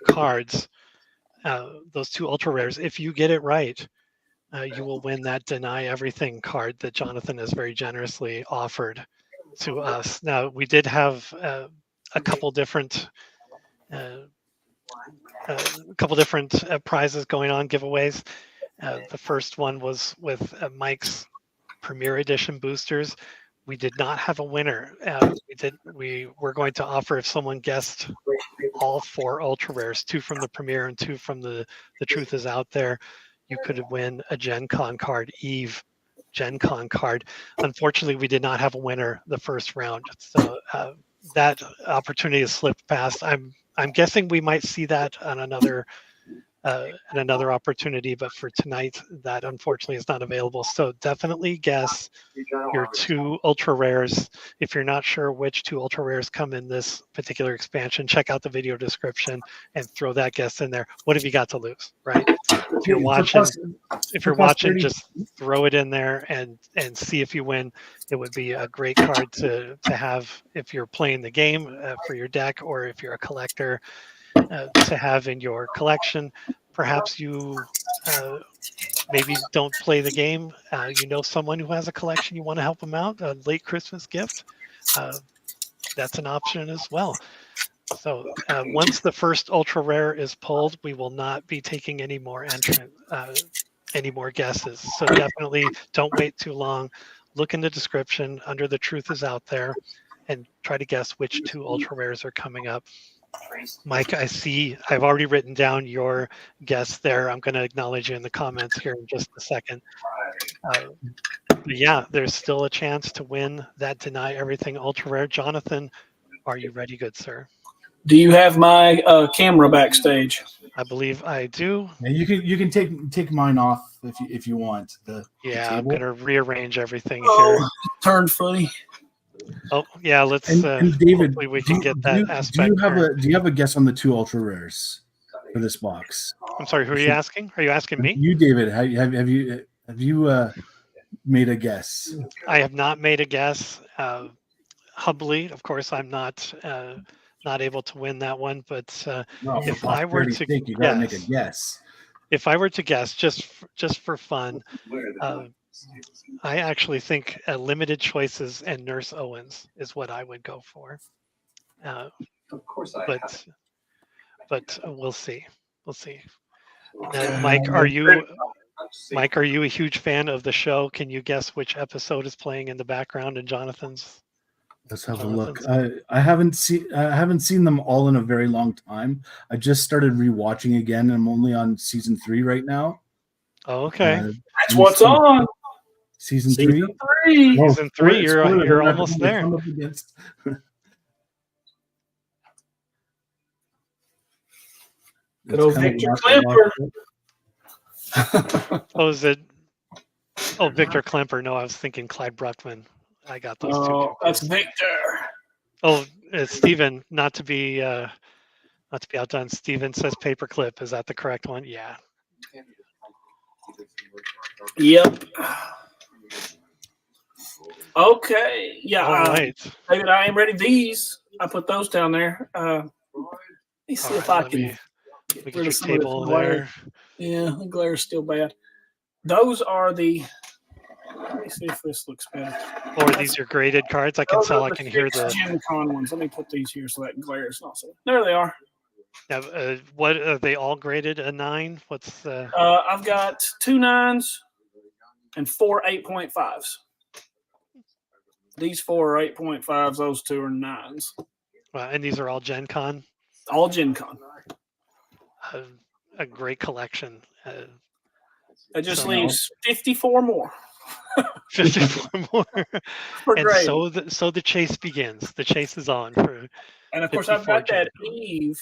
cards, those 2 ultra rares. If you get it right, you will win that Deny Everything card that Jonathan has very generously offered to us. Now, we did have a couple different prizes going on, giveaways. The first one was with Mike's Premier Edition boosters. We did not have a winner. We were going to offer, if someone guessed all 4 ultra rares, 2 from the Premier and 2 from the Truth is Out There, you could win a GenCon card, Eve GenCon card. Unfortunately, we did not have a winner the first round, so that opportunity has slipped past. I'm guessing we might see that on another opportunity, but for tonight, that unfortunately is not available. So definitely guess your 2 ultra rares. If you're not sure which 2 ultra rares come in this particular expansion, check out the video description and throw that guess in there. What have you got to lose, right? If you're watching, just throw it in there and see if you win. It would be a great card to have if you're playing the game for your deck, or if you're a collector, to have in your collection. Perhaps you maybe don't play the game. You know someone who has a collection, you want to help them out, a late Christmas gift. That's an option as well. So once the first ultra rare is pulled, we will not be taking any more any more guesses. So definitely don't wait too long. Look in the description under the truth is out there and try to guess which 2 ultra rares are coming up. Mike, I see I've already written down your guess there. I'm going to acknowledge you in the comments here in just a second. Yeah, there's still a chance to win that Deny Everything ultra rare. Jonathan, are you ready, good sir? Do you have my camera backstage? I believe I do. Yeah, you can take mine off if you want. The I'm table. going to rearrange everything Oh, here. turned funny. Oh, yeah, let's and David, hopefully we can get that aspect. Do you have a guess on the 2 ultra rares for this box? I'm sorry, who are you asking? Are you asking me? You, David, have you made a guess? I have not made a guess. Humbly, of course, I'm not able to win that one. But if I were to you gotta make a guess. If I were to guess, just for fun, I actually think Limited Choices and Nurse Owens is what I would go for. Of course, but we'll see. We'll see. Now, Mike, are you a huge fan of the show? Can you guess which episode is playing in the background in Jonathan's? Let's have a look. I haven't seen them all in a very long time. I just started rewatching again, and I'm only on season 3 right now. Oh, okay. That's what's on. Season 3. Oh, season 3. You're almost there. Good old Victor Klemper. Oh, is it? Oh, Victor Klemper. No, I was thinking Clyde Bruckman. I got those 2. Oh, that's Victor. Oh, it's Steven, not to be outdone. Steven says paperclip. Is that the correct one? Yeah. Yep. Okay. Yeah. All right. David, I am ready. These, I put those down there. Let me see if I can get your table there. Yeah, the glare is still bad. Those are the. Let me see if this looks better. Or these are graded cards. I can tell. I can hear the GenCon ones. Let me put these here so that glare is not so. There they are. Now, what are they all graded? A 9? What's the? I've got 2 9s and 4 8.5s. These 4 are 8.5s. Those 2 are 9s. And these are all GenCon. All GenCon. A great collection. That just leaves 54 more. 54 more. And great. so the chase begins. The chase is on for. And of course, I've got that Eve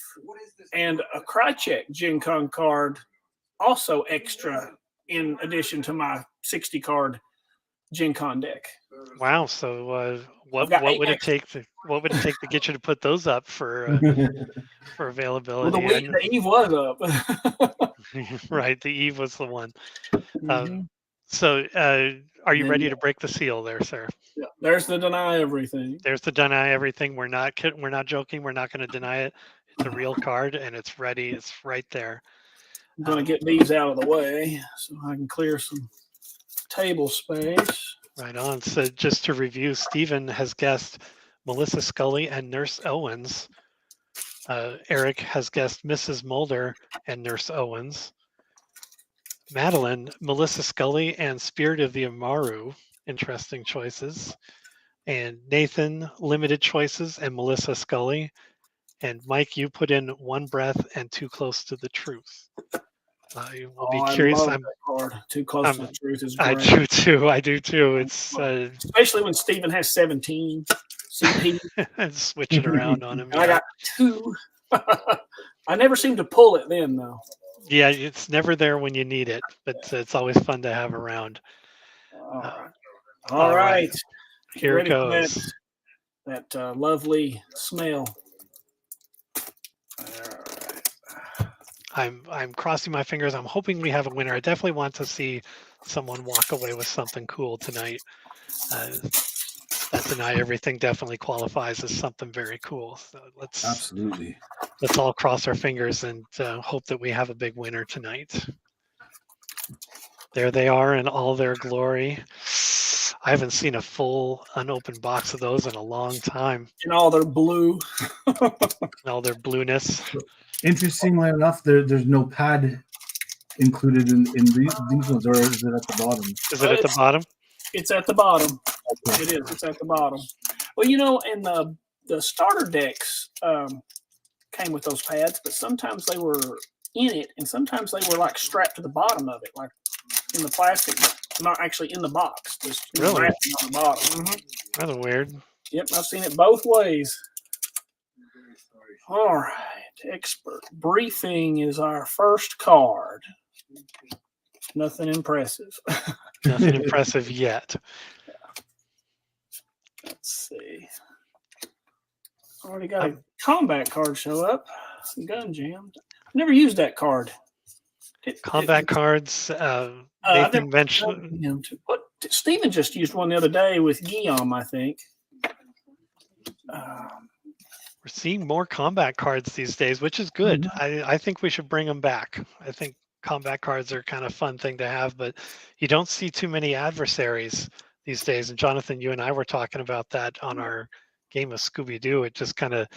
and a Krychek GenCon card, also extra in addition to my 60 card GenCon deck. Wow! So what would it take to get you to put those up for availability? Well, the Eve was up. Right, the Eve was the one. So are you ready to break the seal there, sir? Yeah, there's the Deny Everything. There's the Deny Everything. We're not joking. We're not going to deny it. It's a real card, and it's ready. It's right there. I'm going to get these out of the way so I can clear some table space. Right on. So just to review, Stephen has guessed Melissa Scully and Nurse Owens. Eric has guessed Mrs. Mulder and Nurse Owens. Madeline, Melissa Scully and Spirit of the Amaru. Interesting choices. And Nathan, Limited Choices and Melissa Scully. And Mike, you put in One Breath and Too Close to the Truth. I will be curious. I'm Too Close to the Truth is great. I do too. It's especially when Stephen has 17 CP. Switch it around on him. I got 2. I never seem to pull it then, though. Yeah, it's never there when you need it, but it's always fun to have around. All right. Here it goes. That lovely smell. I'm crossing my fingers. I'm hoping we have a winner. I definitely want to see someone walk away with something cool tonight. That Deny Everything definitely qualifies as something very cool. So let's all cross our fingers and hope that we have a big winner tonight. There they are in all their glory. I haven't seen a full unopened box of those in a long time. And all their blue. And all their blueness. Interestingly enough, there's no pad included in these ones, or is it at the bottom? Is it at the bottom? It's at the bottom. Okay. It is. It's at the bottom. Well, you know, and the starter decks came with those pads, but sometimes they were in it, and sometimes they were like strapped to the bottom of it, like in the plastic, but not actually in the box. Just Really? wrapping on the bottom. Rather weird. Yep, I've seen it both ways. All right, expert briefing is our first card. Nothing impressive. Nothing impressive yet. Let's see. Already got a combat card show up. Gun jammed. I've never used that card. Combat cards. I've Nathan never mentioned. him to, what Steven just used one the other day with Guillaume, I think. We're seeing more combat cards these days, which is good. I think we should bring them back. I think combat cards are kind of fun thing to have, but you don't see too many adversaries these days. And Jonathan, you and I were talking about that on our game of Scooby-Doo. It just kind of,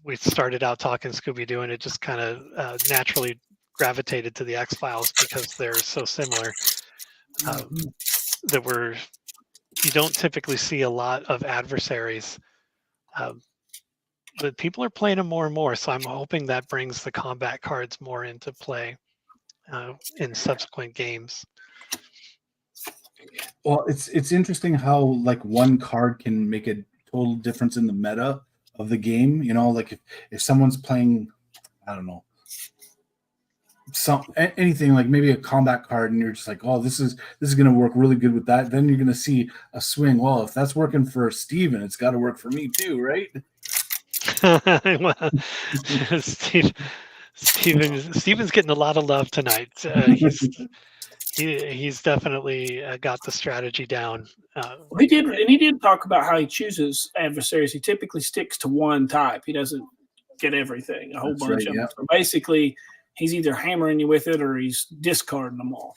we started out talking Scooby-Doo, and it just kind of naturally gravitated to the X-Files because they're so similar. You don't typically see a lot of adversaries. But people are playing them more and more, so I'm hoping that brings the combat cards more into play in subsequent games. Well, it's interesting how like one card can make a total difference in the meta of the game. You know, like if someone's playing, I don't know, anything like maybe a combat card, and you're just like, oh, this is going to work really good with that. Then you're going to see a swing. Well, if that's working for Steven, it's got to work for me too, right? Well, Steven's getting a lot of love tonight. He's definitely got the strategy down. He did talk about how he chooses adversaries. He typically sticks to one type. He doesn't get everything, a whole That's bunch right, of yeah. them. So basically, he's either hammering you with it or he's discarding them all.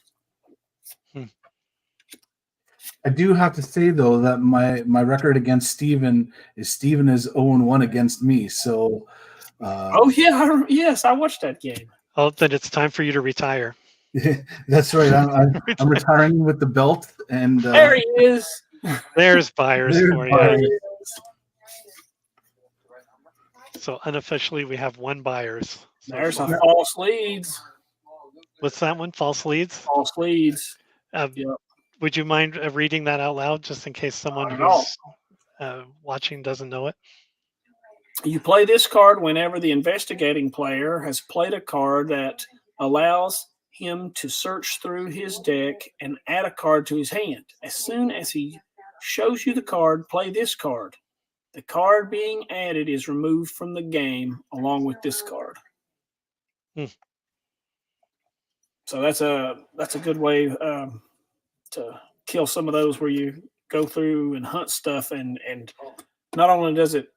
I do have to say though that my record against Steven is 0-1 against me. So Yes, I watched that game. Oh, then it's time for you to retire. that's right. I'm retiring with the belt, and There he is. There's buyers for you. buyers. So unofficially, we have one buyers. So There's far. some false leads. What's that one? False leads? False leads. Yep. Would you mind reading that out loud, just in case someone Not at all. who's watching doesn't know it? You play this card whenever the investigating player has played a card that allows him to search through his deck and add a card to his hand. As soon as he shows you the card, play this card. The card being added is removed from the game along with this card. So that's a good way to kill some of those where you go through and hunt stuff, and not only does it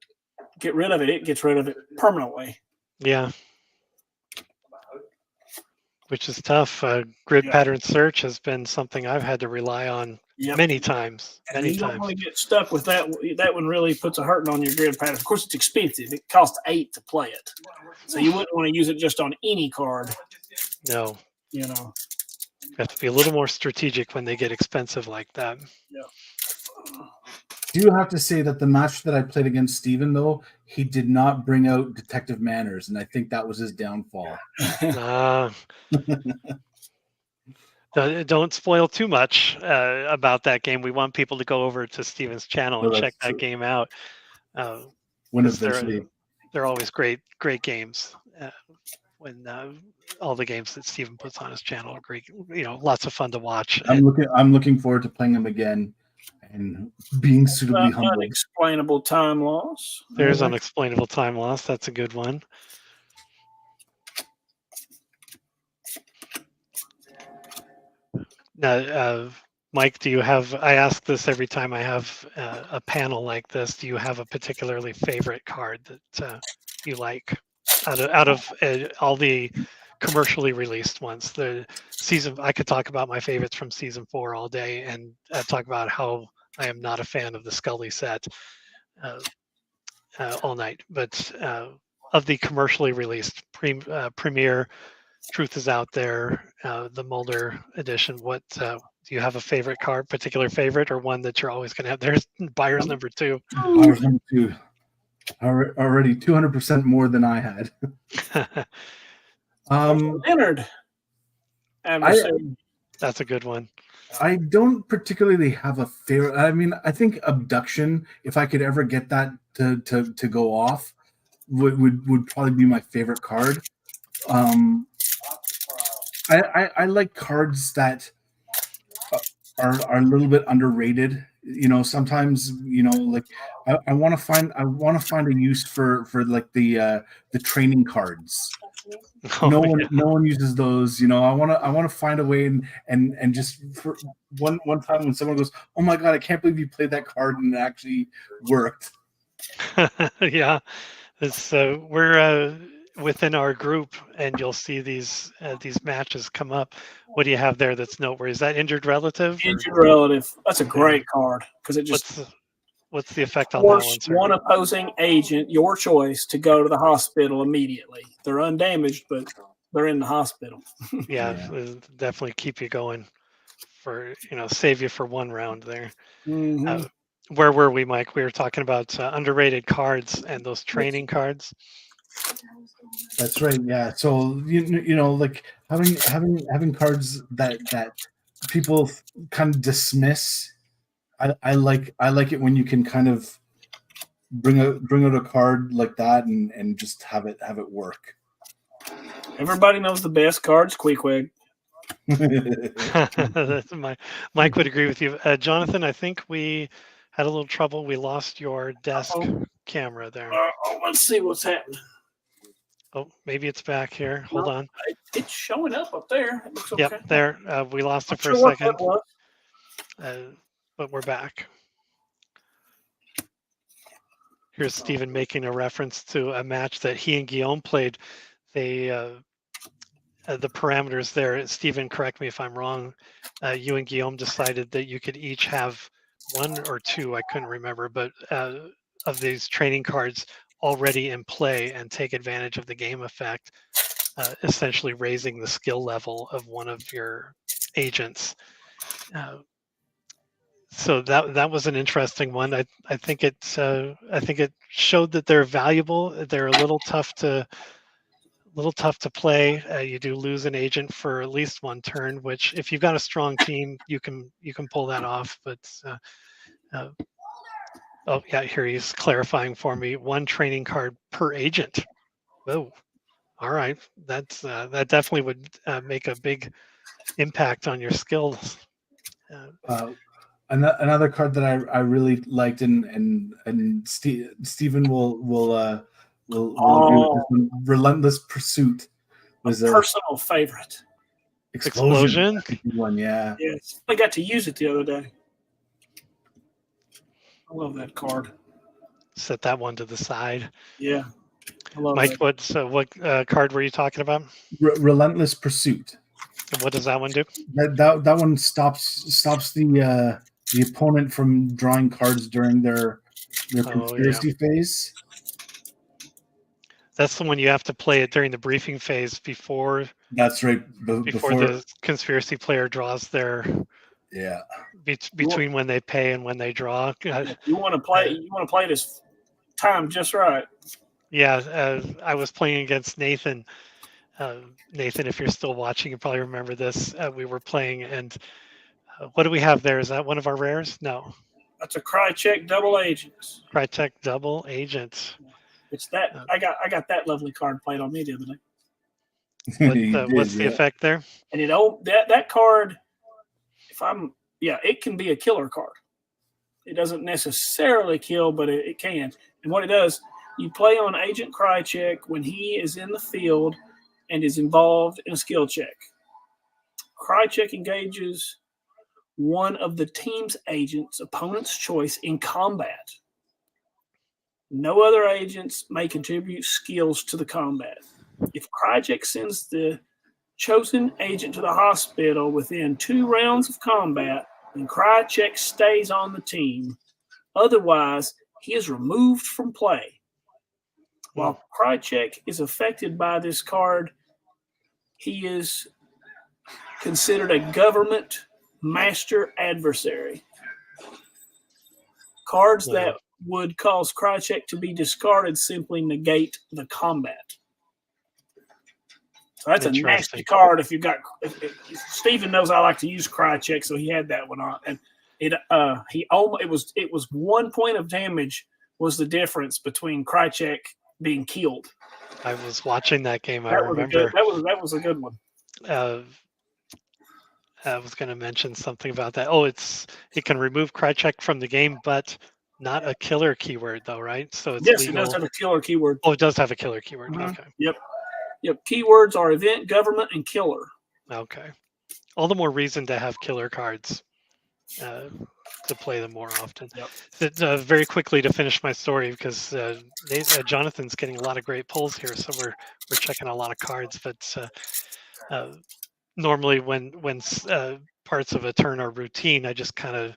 get rid of it, it gets rid of it permanently. Yeah. Which is tough. Grid pattern search has been something I've had to rely on many times. And you don't want to get stuck with that. That one really puts a hurting on your grid pattern. Of course, it's expensive. It costs $8 to play it. So you wouldn't want to use it just on any card. No. You know. You have to be a little more strategic when they get expensive like that. Yeah. Do you have to say that the match that I played against Steven, though, he did not bring out detective manners, and I think that was his downfall. Don't spoil too much about that game. We want people to go over to Steven's channel and check that game out. When eventually, they're always great games. When all the games that Steven puts on his channel are great, lots of fun to watch. I'm looking forward to playing them again and being suitably humble. Unexplainable time loss. There's unexplainable time loss. That's a good one. Now, Mike, do you have? I ask this every time I have a panel like this. Do you have a particularly favorite card that you like out of all the commercially released ones. The season, I could talk about my favorites from season 4 all day, and talk about how I am not a fan of the Scully set all night. But of the commercially released Premiere, Truth is Out There, the Mulder edition, what do you have a favorite card, particular favorite, or one that you're always going to have? There's buyer's number 2. Buyer's number 2. Already 200% more than I had. Leonard. That's a good one. I don't particularly have a favorite. I mean, I think Abduction, if I could ever get that to go off, would probably be my favorite card. I like cards that are a little bit underrated. Sometimes like I want to find a use for like the training cards. No one uses those. I want to find a way and just for one time when someone goes, "Oh my god, I can't believe you played that card and it actually worked." Yeah, we're within our group, and you'll see these matches come up. What do you have there that's noteworthy? Is that Injured Relative? Injured Relative. That's a great card because it just what's the effect on that one, sir? One opposing agent, your choice, to go to the hospital immediately. They're undamaged, but they're in the hospital. Yeah, definitely keep you going for save you for one round there. Mm-hmm. Where were we, Mike? We were talking about underrated cards and those training cards. That's right. Yeah. So like having cards that people kind of dismiss. I like it when you can kind of bring out a card like that and just have it work. Everybody knows the best cards, Queequeg. Mike would agree with you. Jonathan, I think we had a little trouble. We lost your desk camera there. Let's see what's happening. Oh, maybe it's back here. Hold on. It's showing up there. It looks okay. Yep, there. We lost it for a second. But we're back. Here's Stephen making a reference to a match that he and Guillaume played. They the parameters there, Stephen, correct me if I'm wrong, you and Guillaume decided that you could each have 1 or 2, I couldn't remember, but of these training cards already in play and take advantage of the game effect, essentially raising the skill level of one of your agents. So that was an interesting one. I think it showed that they're valuable. They're a little tough to play. You do lose an agent for at least 1 turn, which if you've got a strong team, you can pull that off. But oh yeah, here he's clarifying for me. 1 training card per agent. Oh, all right. That definitely would make a big impact on your skills. Another card that I really liked and Stephen will agree with this one. Relentless Pursuit was a personal favorite. Explosion. One, yeah. Yes, I got to use it the other day. I love that card. Set that one to the side. Yeah, I love Mike, that. what card were you talking about? Relentless Pursuit. And what does that one do? That one stops the opponent from drawing cards during their conspiracy phase. That's the one you have to play it during the briefing phase before. That's right. Before the conspiracy player draws their. Yeah. Between when they pay and when they draw. You want to play this time just right. Yeah, I was playing against Nathan. Nathan, if you're still watching, you probably remember this. We were playing, and what do we have there? Is that one of our rares? No. That's a Krychek double agent. Krychek double agent. It's that I got that lovely card played on me the other day. What's the effect there? And that card, it can be a killer card. It doesn't necessarily kill, but it can. And what it does, you play on Agent Krychek when he is in the field and is involved in a skill check. Krychek engages one of the team's agents, opponent's choice, in combat. No other agents may contribute skills to the combat. If Krychek sends the chosen agent to the hospital within 2 rounds of combat, and Krychek stays on the team. Otherwise, he is removed from play. While Krychek is affected by this card, he is considered a government master adversary. Cards that would cause Krychek to be discarded simply negate the combat. So that's a nasty card. If you got, if Stephen knows I like to use Krychek, so he had that one on, and it was 1 point of damage was the difference between Krychek being killed. I was watching that game. I remember that was a good one. I was going to mention something about that. Oh, it can remove Krychek from the game, but not a killer keyword, though, right? So it's yes, legal. It does have a killer keyword. Oh, it does have a killer keyword. Mm-hmm. Okay. Yep. Keywords are event, government, and killer. Okay. All the more reason to have killer cards to play them more often. Yep. Very quickly to finish my story, because Jonathan's getting a lot of great pulls here, so we're checking a lot of cards. But normally when parts of a turn are routine, I just kind of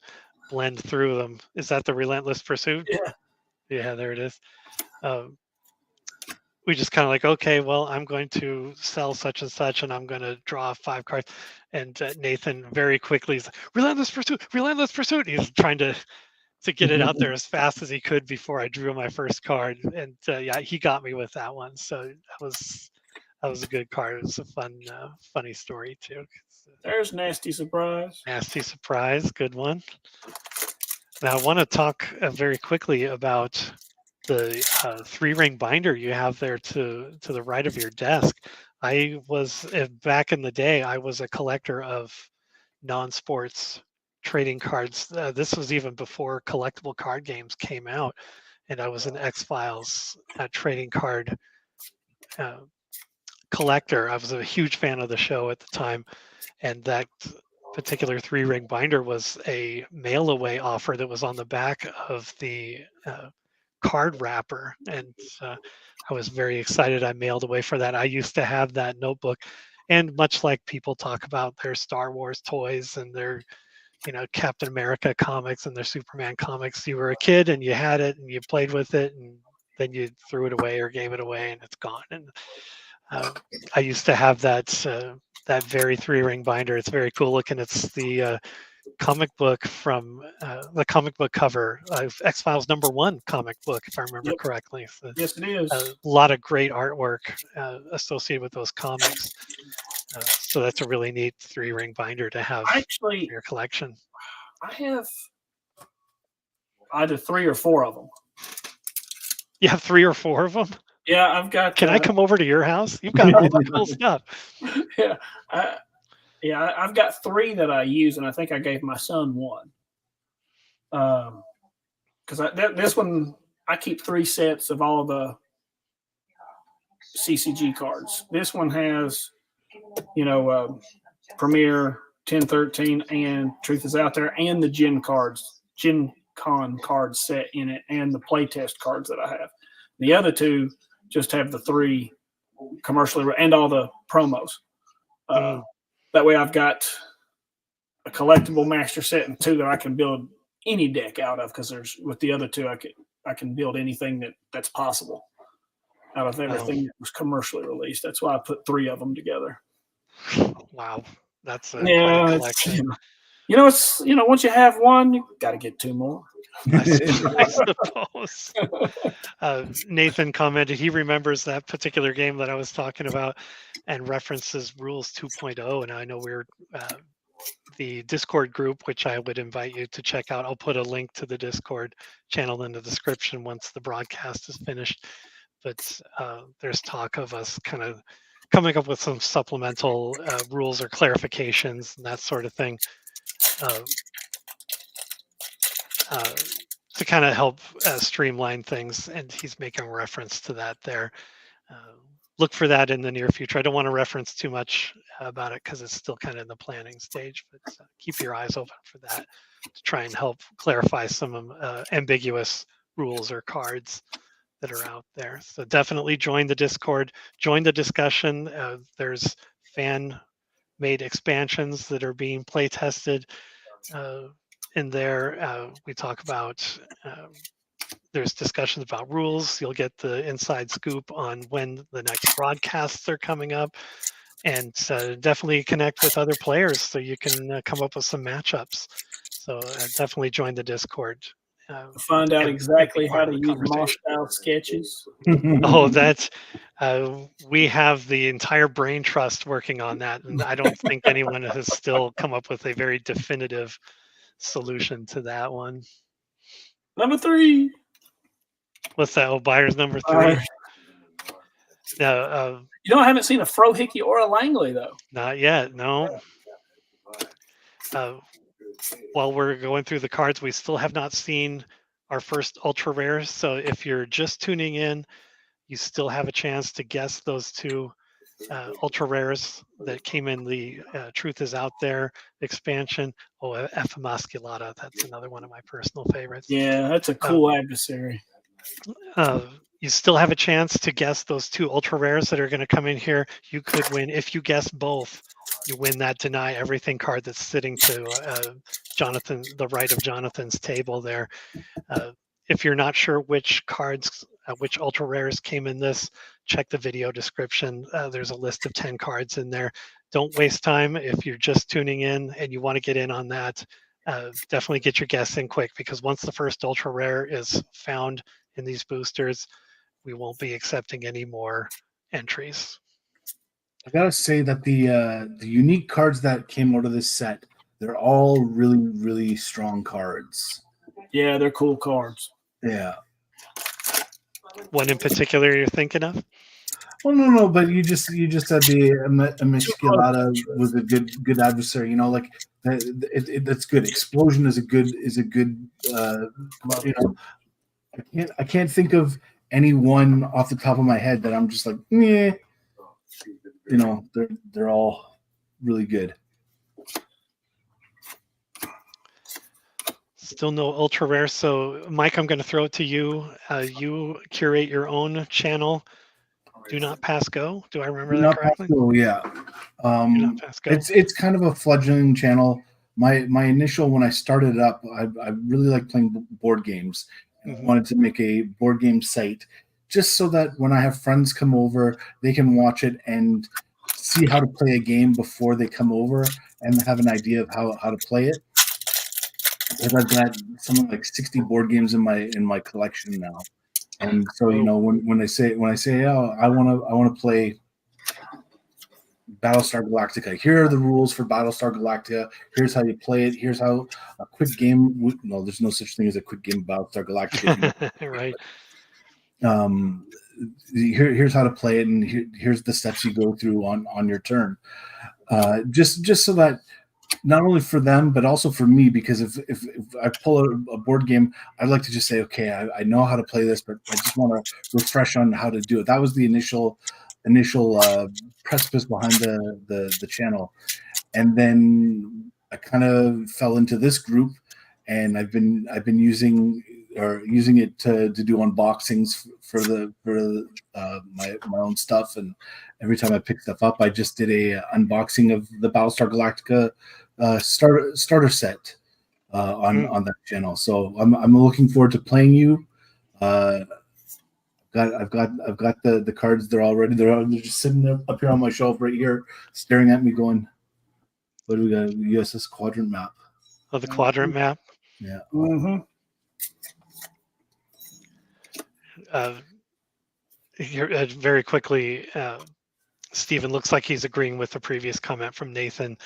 blend through them. Is that the Relentless Pursuit? Yeah, there it is. We just kind of like, okay, well, I'm going to sell such and such, and I'm going to draw 5 cards. And Nathan very quickly is like, Relentless Pursuit, Relentless Pursuit. He's trying to get it out there as fast as he could before I drew my first card. And yeah, he got me with that one. So that was a good card. It was a funny story too. There's Nasty Surprise. Nasty Surprise, good one. Now I want to talk very quickly about the 3-ring binder you have there to the right of your desk. I was back in the day, I was a collector of non-sports trading cards. This was even before collectible card games came out, and I was an X-Files trading card collector. I was a huge fan of the show at the time, and that particular 3-ring binder was a mail away offer that was on the back of the card wrapper, and I was very excited. I mailed away for that. I used to have that notebook, and much like people talk about their Star Wars toys and their Captain America comics and their Superman comics, you were a kid and you had it and you played with it, and then you threw it away or gave it away and it's gone. And I used to have that very 3-ring binder. It's very cool looking. It's the comic book from the comic book cover of X-Files #1 comic book, if I remember correctly. So, yes, it is. A lot of great artwork associated with those comics. So that's a really neat 3-ring binder to have in your collection. I have either 3 or 4 of them. You have 3 or 4 of them? Yeah, I've got. Can I come over to your house? You've got all the cool stuff. Yeah, I've got 3 that I use, and I think I gave my son 1. Because this one, I keep 3 sets of all the CCG cards. This one has, Premier, 1013, and Truth is Out There, and the GenCon cards set in it, and the playtest cards that I have. The other 2 just have the 3 commercially, and all the promos. That way I've got a collectible master set and 2 that I can build any deck out of, because with the other 2 I can build anything that's possible out of everything that was commercially released. That's why I put 3 of them together. Wow, that's quite a collection. It's once you have one, you got to get 2 more. I suppose. Nathan commented he remembers that particular game that I was talking about and references Rules 2.0. And I know we're the Discord group, which I would invite you to check out. I'll put a link to the Discord channel in the description once the broadcast is finished. But there's talk of us kind of coming up with some supplemental rules or clarifications and that sort of thing. To kind of help streamline things, and he's making reference to that there. Look for that in the near future. I don't want to reference too much about it because it's still kind of in the planning stage, but keep your eyes open for that to try and help clarify some ambiguous rules or cards that are out there. So definitely join the Discord, join the discussion. There's fan-made expansions that are being play tested in there. We talk about there's discussions about rules. You'll get the inside scoop on when the next broadcasts are coming up, and definitely connect with other players so you can come up with some matchups. So definitely join the Discord. Find out and exactly be part how of to the use conversation. Mosh sketches. Oh, that's we have the entire brain trust working on that, and I don't think anyone has still come up with a very definitive solution to that one. Number 3. What's that? Oh, buyer's number 3. No, I haven't seen a Frohickey or a Langley though. not yet. No. While we're going through the cards, we still have not seen our first ultra rares. So if you're just tuning in, you still have a chance to guess those 2 ultra rares that came in the Truth is Out There expansion. Oh, F. Emasculata. That's another one of my personal favorites. Yeah, that's a cool adversary. You still have a chance to guess those 2 ultra rares that are going to come in here. You could win if you guess both. You win that deny everything card that's sitting to Jonathan, the right of Jonathan's table there. If you're not sure which cards, which ultra rares came in this, check the video description. There's a list of 10 cards in there. Don't waste time if you're just tuning in and you want to get in on that. Definitely get your guess in quick, because once the first ultra rare is found in these boosters, we won't be accepting any more entries. I gotta say that the unique cards that came out of this set, they're all really, really strong cards. Yeah, they're cool cards. Yeah. One in particular you're thinking of? Well, no, but you just said the Emasculata was a good adversary. Like that's good. Explosion is a good. I can't think of any one off the top of my head that I'm just like, yeah. They're all really good. Still no ultra rare. So Mike, I'm going to throw it to you. You curate your own channel. Do Not Pass Go. Do I remember that correctly? Go, yeah. Do Not Pass Go. It's kind of a fledgling channel. My initial, when I started it up, I really like playing board games. And I wanted to make a board game site just so that when I have friends come over, they can watch it and see how to play a game before they come over and have an idea of how to play it. Because I've got something like 60 board games in my collection now. And so, when I say, oh, I want to play Battlestar Galactica. Here are the rules for Battlestar Galactica. Here's how you play it. Here's how a quick game. No, there's no such thing as a quick game of Battlestar Galactica. Right. Here's how to play it, and here's the steps you go through on your turn. Just so that not only for them but also for me, because if I pull a board game, I'd like to just say, okay, I know how to play this, but I just want to refresh on how to do it. That was the initial precipice behind the channel, and then I kind of fell into this group, and I've been using it to do unboxings for my own stuff. And every time I pick stuff up, I just did a unboxing of the Battlestar Galactica starter set on that channel. So I'm looking forward to playing you. I've got the cards. They're all ready. They're just sitting up here on my shelf right here, staring at me, going, "What do we got? USS quadrant map." Oh, the quadrant map. Yeah. Mm-hmm. Here, very quickly, Stephen looks like he's agreeing with the previous comment from Nathan.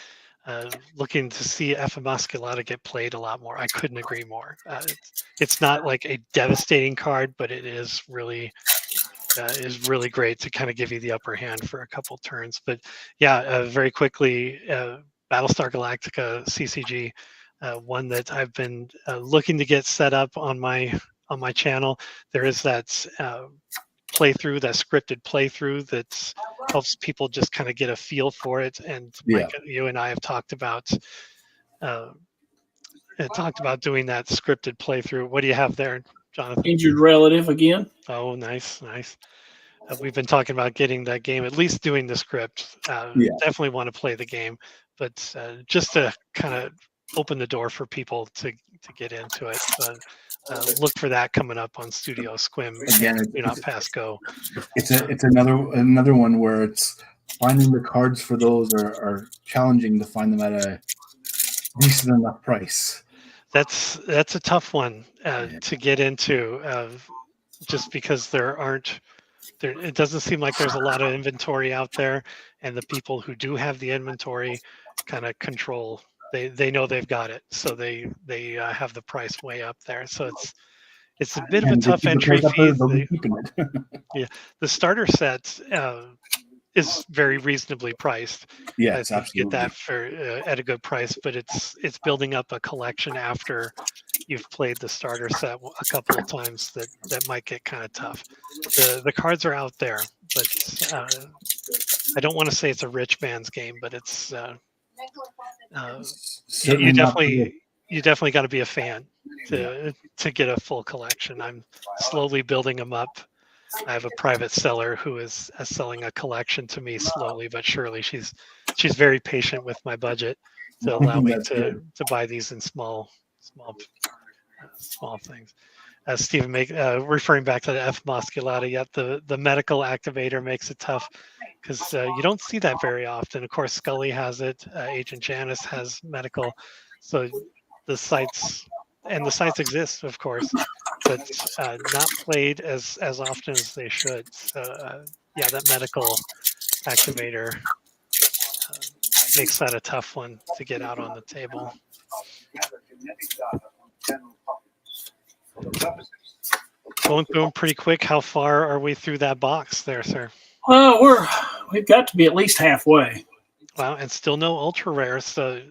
Looking to see F. Emasculata get played a lot more. I couldn't agree more. It's not like a devastating card, but it is really great to kind of give you the upper hand for a couple turns. But yeah, very quickly, Battlestar Galactica CCG, one that I've been looking to get set up on my channel. There is that playthrough, that scripted playthrough that helps people just kind of get a feel for it. And Mike, you and I have talked about doing that scripted playthrough. What do you have there? Jonathan? Injured relative again. Oh, nice. We've been talking about getting that game, at least doing the script. Yeah. Definitely want to play the game, but just to kind of open the door for people to get into it. Look for that coming up on Studio Squim. Again, Do not pass go. It's another one where it's finding the cards for those are challenging to find them at a decent enough price. That's a tough one to get into, just because it doesn't seem like there's a lot of inventory out there, and the people who do have the inventory kind of control. They know they've got it, so they have the price way up there. So it's a bit of a tough entry fee. Yeah, the starter set is very reasonably priced. Yes, I absolutely. get that for at a good price, but it's building up a collection after you've played the starter set a couple of times that might get kind of tough. The cards are out there, but I don't want to say it's a rich man's game, but it's you definitely got to be a fan to get a full collection. I'm slowly building them up. I have a private seller who is selling a collection to me slowly but surely. She's very patient with my budget to allow me to buy these in small things. Stephen, referring back to the F musculata, yet the medical activator makes it tough because you don't see that very often. Of course, Scully has it. Agent Janice has medical. So the sites exist, of course, but not played as often as they should. So that medical activator makes that a tough one to get out on the table. Going through them pretty quick. How far are we through that box there, sir? We've got to be at least halfway. Wow, and still no ultra rares. So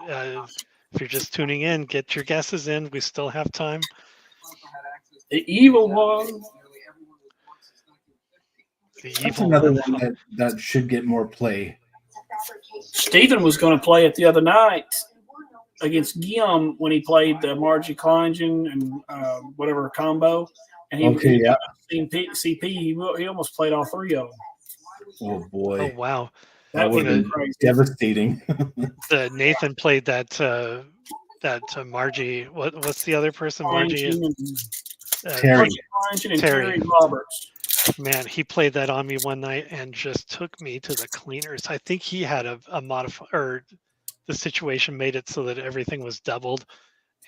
if you're just tuning in, get your guesses in. We still have time. The evil one. That's another one that should get more play. Stephen was going to play it the other night against Guillaume when he played the Margie Klingen and whatever combo. And CP, he almost played all three of them. Oh, boy. Oh, wow. That would have been devastating. Nathan played that Margie. What's the other person? Margie. Terry Roberts. Man, he played that on me one night and just took me to the cleaners. I think he had a modifier, or the situation made it so that everything was doubled,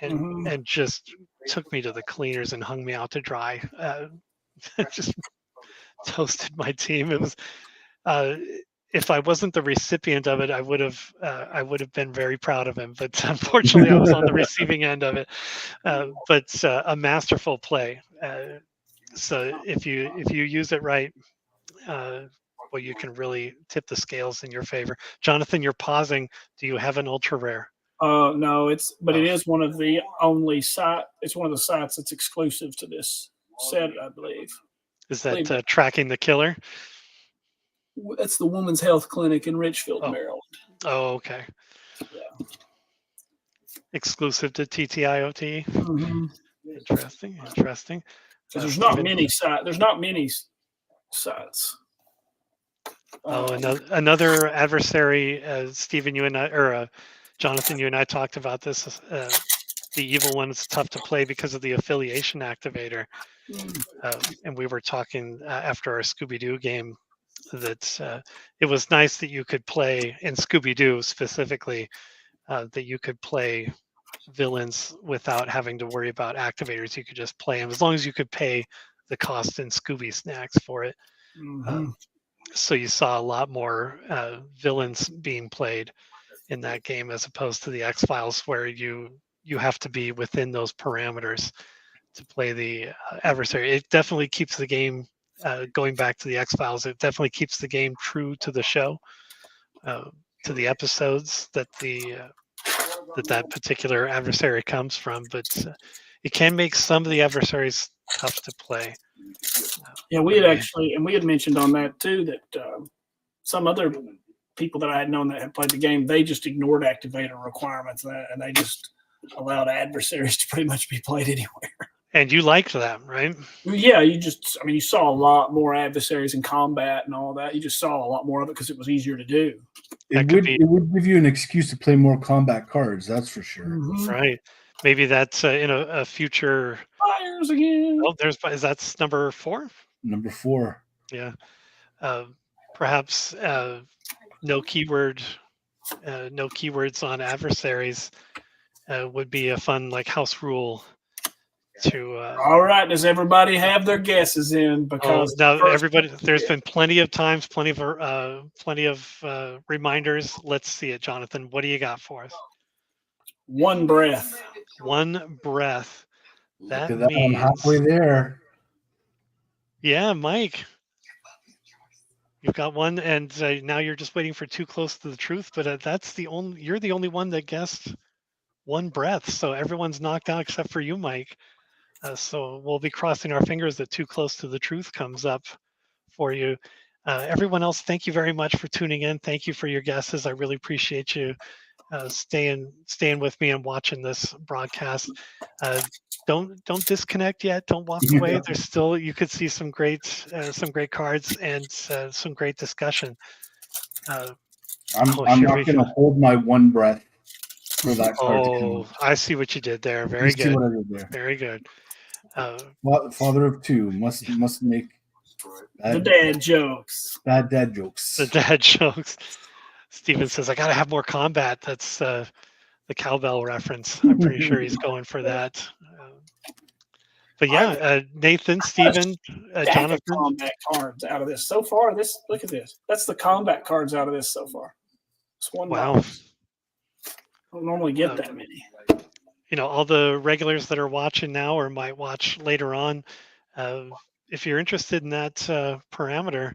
and just took me to the cleaners and hung me out to dry. Just toasted my team. It was. If I wasn't the recipient of it, I would have been very proud of him. But unfortunately, I was on the receiving end of it. But a masterful play. So if you use it right, you can really tip the scales in your favor. Jonathan, you're pausing. Do you have an ultra rare? No, it is one of the only site. It's one of the sites that's exclusive to this set, I believe. Is that Tracking the Killer? That's the Women's Health Clinic in Richfield, Maryland. Oh, okay. Yeah. Exclusive to TTIOT. Mm-hmm. Interesting. There's not many sites. There's not many sites. Another adversary. Stephen, you and I, or Jonathan, you and I talked about this. The evil one is tough to play because of the affiliation activator, and we were talking after our Scooby-Doo game that it was nice that you could play in Scooby-Doo specifically, that you could play villains without having to worry about activators. You could just play them as long as you could pay the cost in Scooby snacks for it. So you saw a lot more villains being played in that game as opposed to the X-Files, where you have to be within those parameters to play the adversary. It definitely keeps the game, going back to the X-Files, it definitely keeps the game true to the show, to the episodes that that particular adversary comes from, but it can make some of the adversaries tough to play. Yeah, we had mentioned on that too that some other people that I had known that had played the game, they just ignored activator requirements and they just allowed adversaries to pretty much be played anywhere. And you liked them, right? Yeah, you saw a lot more adversaries in combat and all that. You just saw a lot more of it because it was easier to do. That could be It would give you an excuse to play more combat cards. That's for sure. Mhm. right. Maybe that's in a future. Fires again. Oh, that's number 4. Number 4. Yeah. Perhaps no keyword, no keywords on adversaries would be a fun like house rule to. All right, does everybody have their guesses in? Because now everybody, there's been plenty of times, plenty of reminders. Let's see it, Jonathan. What do you got for us? one breath. One breath. That Look at that, I'm means halfway there. yeah, Mike. You've got one, and now you're just waiting for too close to the truth. But you're the only one that guessed one breath. So everyone's knocked out except for you, Mike. So we'll be crossing our fingers that too close to the truth comes up for you. Everyone else, thank you very much for tuning in. Thank you for your guesses. I really appreciate you staying with me and watching this broadcast. Don't disconnect yet. Don't walk away. There's still, you could see some great cards and some great discussion. I'm here not we going go. to hold my one breath for that card to come Oh, up. I see what you did there. Very You see good. what I did there. Very good. Father of 2 must make The dad jokes. bad dad jokes. The dad jokes. Steven says, I got to have more combat. That's the cowbell reference. I'm pretty sure he's going for that. But yeah, Nathan, Steven, Jonathan. Combat cards out of this so far. Look at this. That's the combat cards out of this so far. It's one. Wow. I don't normally get that many. All the regulars that are watching now or might watch later on, if you're interested in that parameter,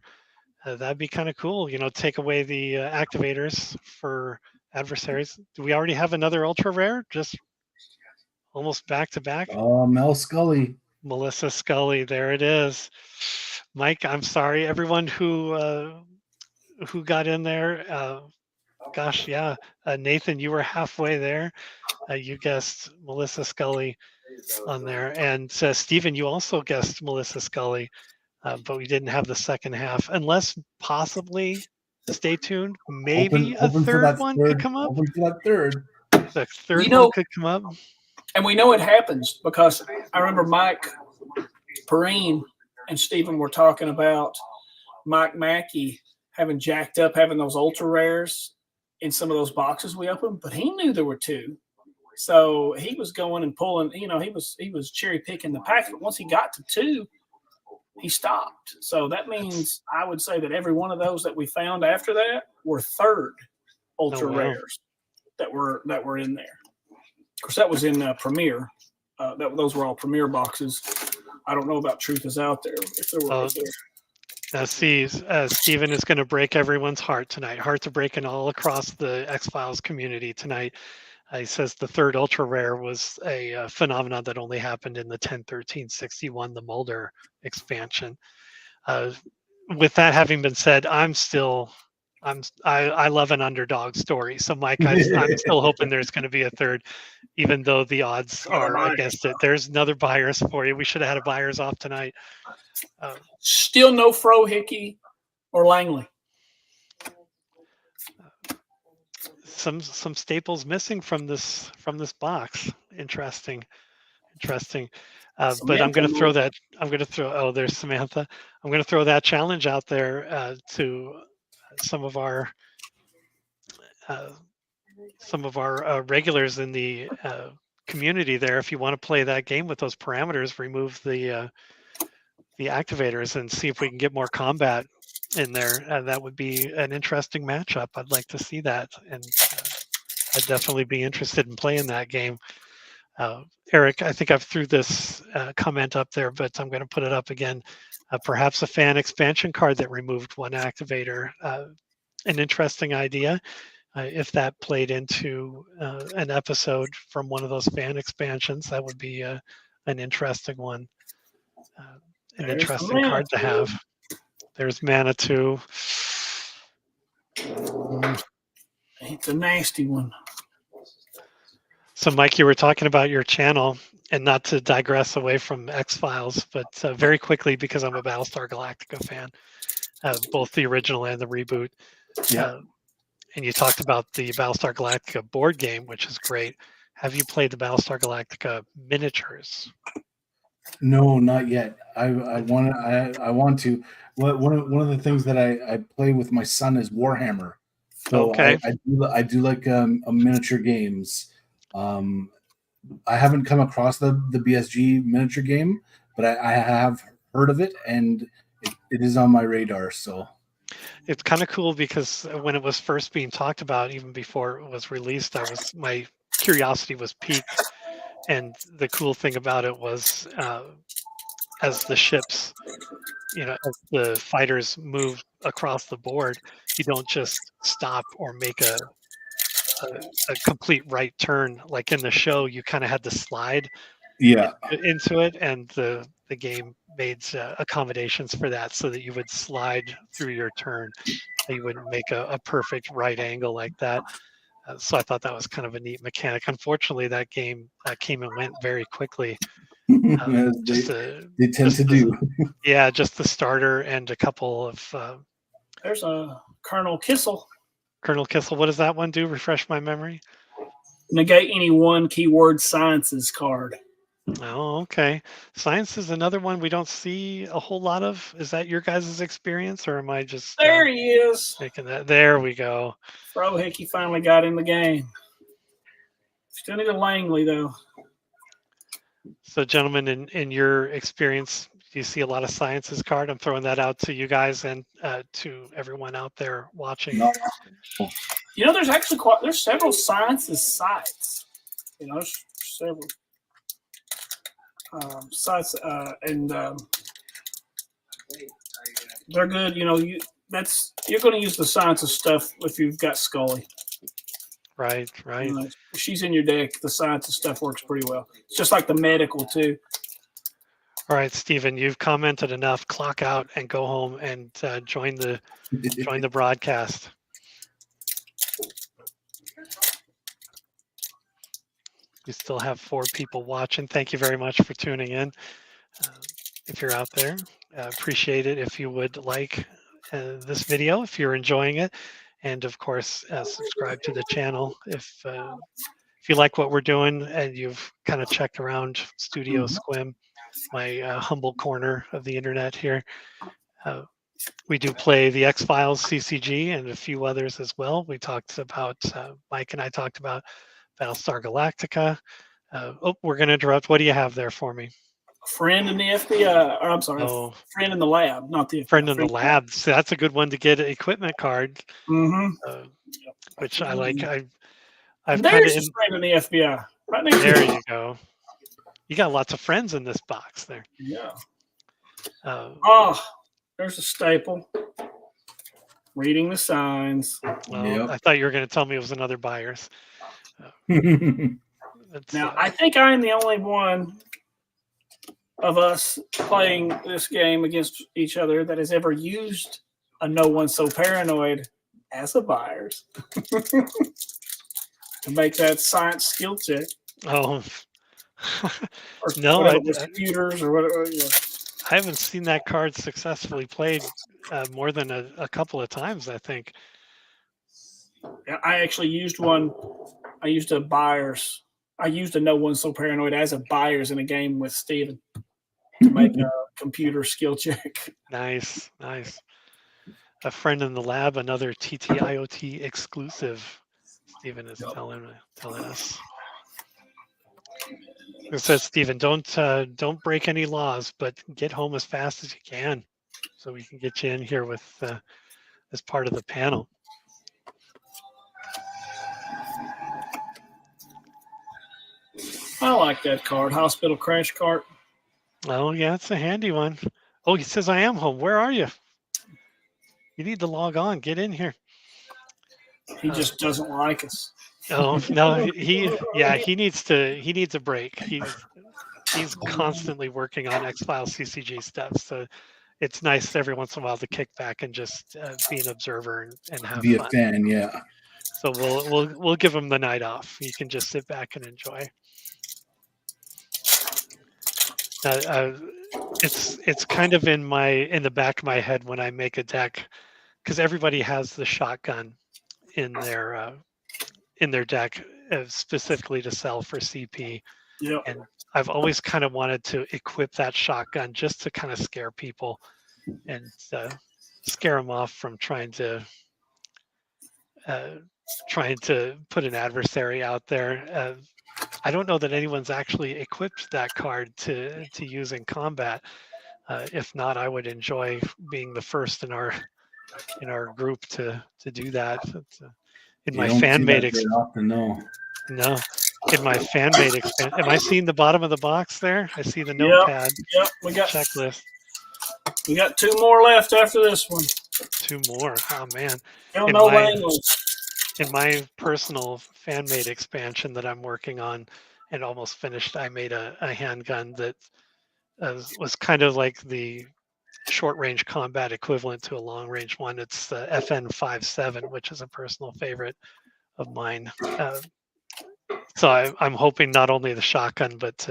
that'd be kind of cool. Take away the activators for adversaries. Do we already have another ultra rare? Just almost back to back. Oh, Mel Scully. Melissa Scully. There it is. Mike, I'm sorry. Everyone who got in there. Gosh, yeah. Nathan, you were halfway there. You guessed Melissa Scully on there. And Stephen, you also guessed Melissa Scully, but we didn't have the second half. Unless possibly, stay tuned, maybe a third one could come up. Open for that third. The third one could come up. And we know it happens because I remember Mike Perrine and Stephen were talking about Mike Mackey having jacked up, having those ultra rares in some of those boxes we opened, but he knew there were 2. So he was going and pulling, he was cherry picking the pack. But once he got to 2, he stopped. So that means I would say that every one of those that we found after that were third ultra rares that were in there. Of course, that was in Premier. Those were all Premier boxes. I don't know about Truth is Out There. If there were there. Stephen is going to break everyone's heart tonight. Hearts are breaking all across the X-Files community tonight. He says the third ultra rare was a phenomenon that only happened in the 10/13/61, the Mulder expansion. With that having been said, I love an underdog story. So Mike, I'm still hoping there's going to be a third, even though the odds are against it. There's another buyers for you. We should have had a buyers off tonight. Still no Frohickey or Langley. Some staples missing from this box. Interesting. But I'm going to throw that. Oh, there's Samantha. I'm going to throw that challenge out there to some of our regulars in the community there. If you want to play that game with those parameters, remove the activators and see if we can get more combat in there. That would be an interesting matchup. I'd like to see that, and I'd definitely be interested in playing that game. Eric, I think I've threw this comment up there, but I'm going to put it up again. Perhaps a fan expansion card that removed one activator. An interesting idea. If that played into an episode from one of those fan expansions, that would be an interesting one. An interesting card to have. There's Manitou. It's a nasty one. So, Mike, you were talking about your channel. and not to digress away from X-Files, but very quickly, because I'm a Battlestar Galactica fan, both the original and the reboot. Yeah. And you talked about the Battlestar Galactica board game, which is great. Have you played the Battlestar Galactica miniatures? No, not yet. I want to. One of the things that I play with my son is Warhammer. So Okay. I do like miniature games. I haven't come across the BSG miniature game, but I have heard of it, and it is on my radar. So It's kind of cool because when it was first being talked about, even before it was released, my curiosity was piqued. And the cool thing about it was, as the ships, as the fighters move across the board, you don't just stop or make a complete right turn like in the show. You kind of had to slide yeah, into it, and the game made accommodations for that, so that you would slide through your turn. You wouldn't make a perfect right angle like that. So I thought that was kind of a neat mechanic. Unfortunately, that game came and went very quickly. they tend to do. Yeah, just the starter and a couple of. There's a Colonel Kissel. Colonel Kissel, what does that one do? Refresh my memory. Negate any one keyword sciences card. Oh, okay. Science is another one we don't see a whole lot of. Is that your guys' experience, or am I just There he is. making that? There we go. Frohick, he finally got in the game. Still need a Langley, though. So, gentlemen, in your experience, do you see a lot of sciences card? I'm throwing that out to you guys and to everyone out there watching. No. There's actually there's several sciences sites. There's several sites, and they're good. You're going to use the sciences stuff if you've got Scully. Right. If she's in your deck, the sciences stuff works pretty well. It's just like the medical too. All right, Stephen, you've commented enough. Clock out and go home and join the broadcast. We still have 4 people watching. Thank you very much for tuning in. If you're out there, appreciate it if you would like this video, if you're enjoying it. And of course, subscribe to the channel if you like what we're doing and you've kind of checked around Studio Squim, my humble corner of the internet here. We do play the X-Files CCG and a few others as well. We talked about, Mike and I talked about Battlestar Galactica. We're going to interrupt. What do you have there for me? Friend in the FBI, or I'm sorry, friend in the lab, not the FBI. Friend in the lab. So that's a good one to get an equipment card, which I like. I've There's his friend in the FBI. Right next there you go. You got lots of friends in this box there. Yeah. There's a staple. Reading the signs. Well, I thought you were going to tell me it was another Buyers. Now, I think I am the only one of us playing this game against each other that has ever used a No One So Paranoid as a Buyers to make that science skill check. Oh, or no, computers or whatever. Yeah. I haven't seen that card successfully played more than a couple of times, I think. Yeah, I actually used one. I used a Buyers. I used a No One So Paranoid as a Buyers in a game with Steven to make a computer skill check. Nice. A friend in the lab, another TTIOT exclusive. Steven is telling us. It says, Steven, don't break any laws, but get home as fast as you can, so we can get you in here with as part of the panel. I like that card, Hospital Crash Cart. Oh yeah, it's a handy one. Oh, he says, I am home. Where are you? You need to log on. Get in here. He just doesn't like us. Oh no, he needs a break. He's constantly working on X-Files CCG stuff, so it's nice every once in a while to kick back and just be an observer and have be fun. a fan. Yeah. So we'll give him the night off. You can just sit back and enjoy. It's kind of in the back of my head when I make a deck, because everybody has the shotgun in their deck specifically to sell for CP, Yeah. and I've always kind of wanted to equip that shotgun just to kind of scare people and scare them off from trying to put an adversary out there. I don't know that anyone's actually equipped that card to use in combat. If not, I would enjoy being the first in our group to do that. In You my don't fan see made that very often, no. no, in my fan made expansion. Am I seeing the bottom of the box there? I see the Yep. notepad Yep. We got checklist. 2 more left after this one. 2 more. Oh man. Still In no my- Langley. In my personal fan made expansion that I'm working on and almost finished, I made a handgun that was kind of like the short range combat equivalent to a long range one. It's the FN57, which is a personal favorite of mine. So I'm hoping not only the shotgun, but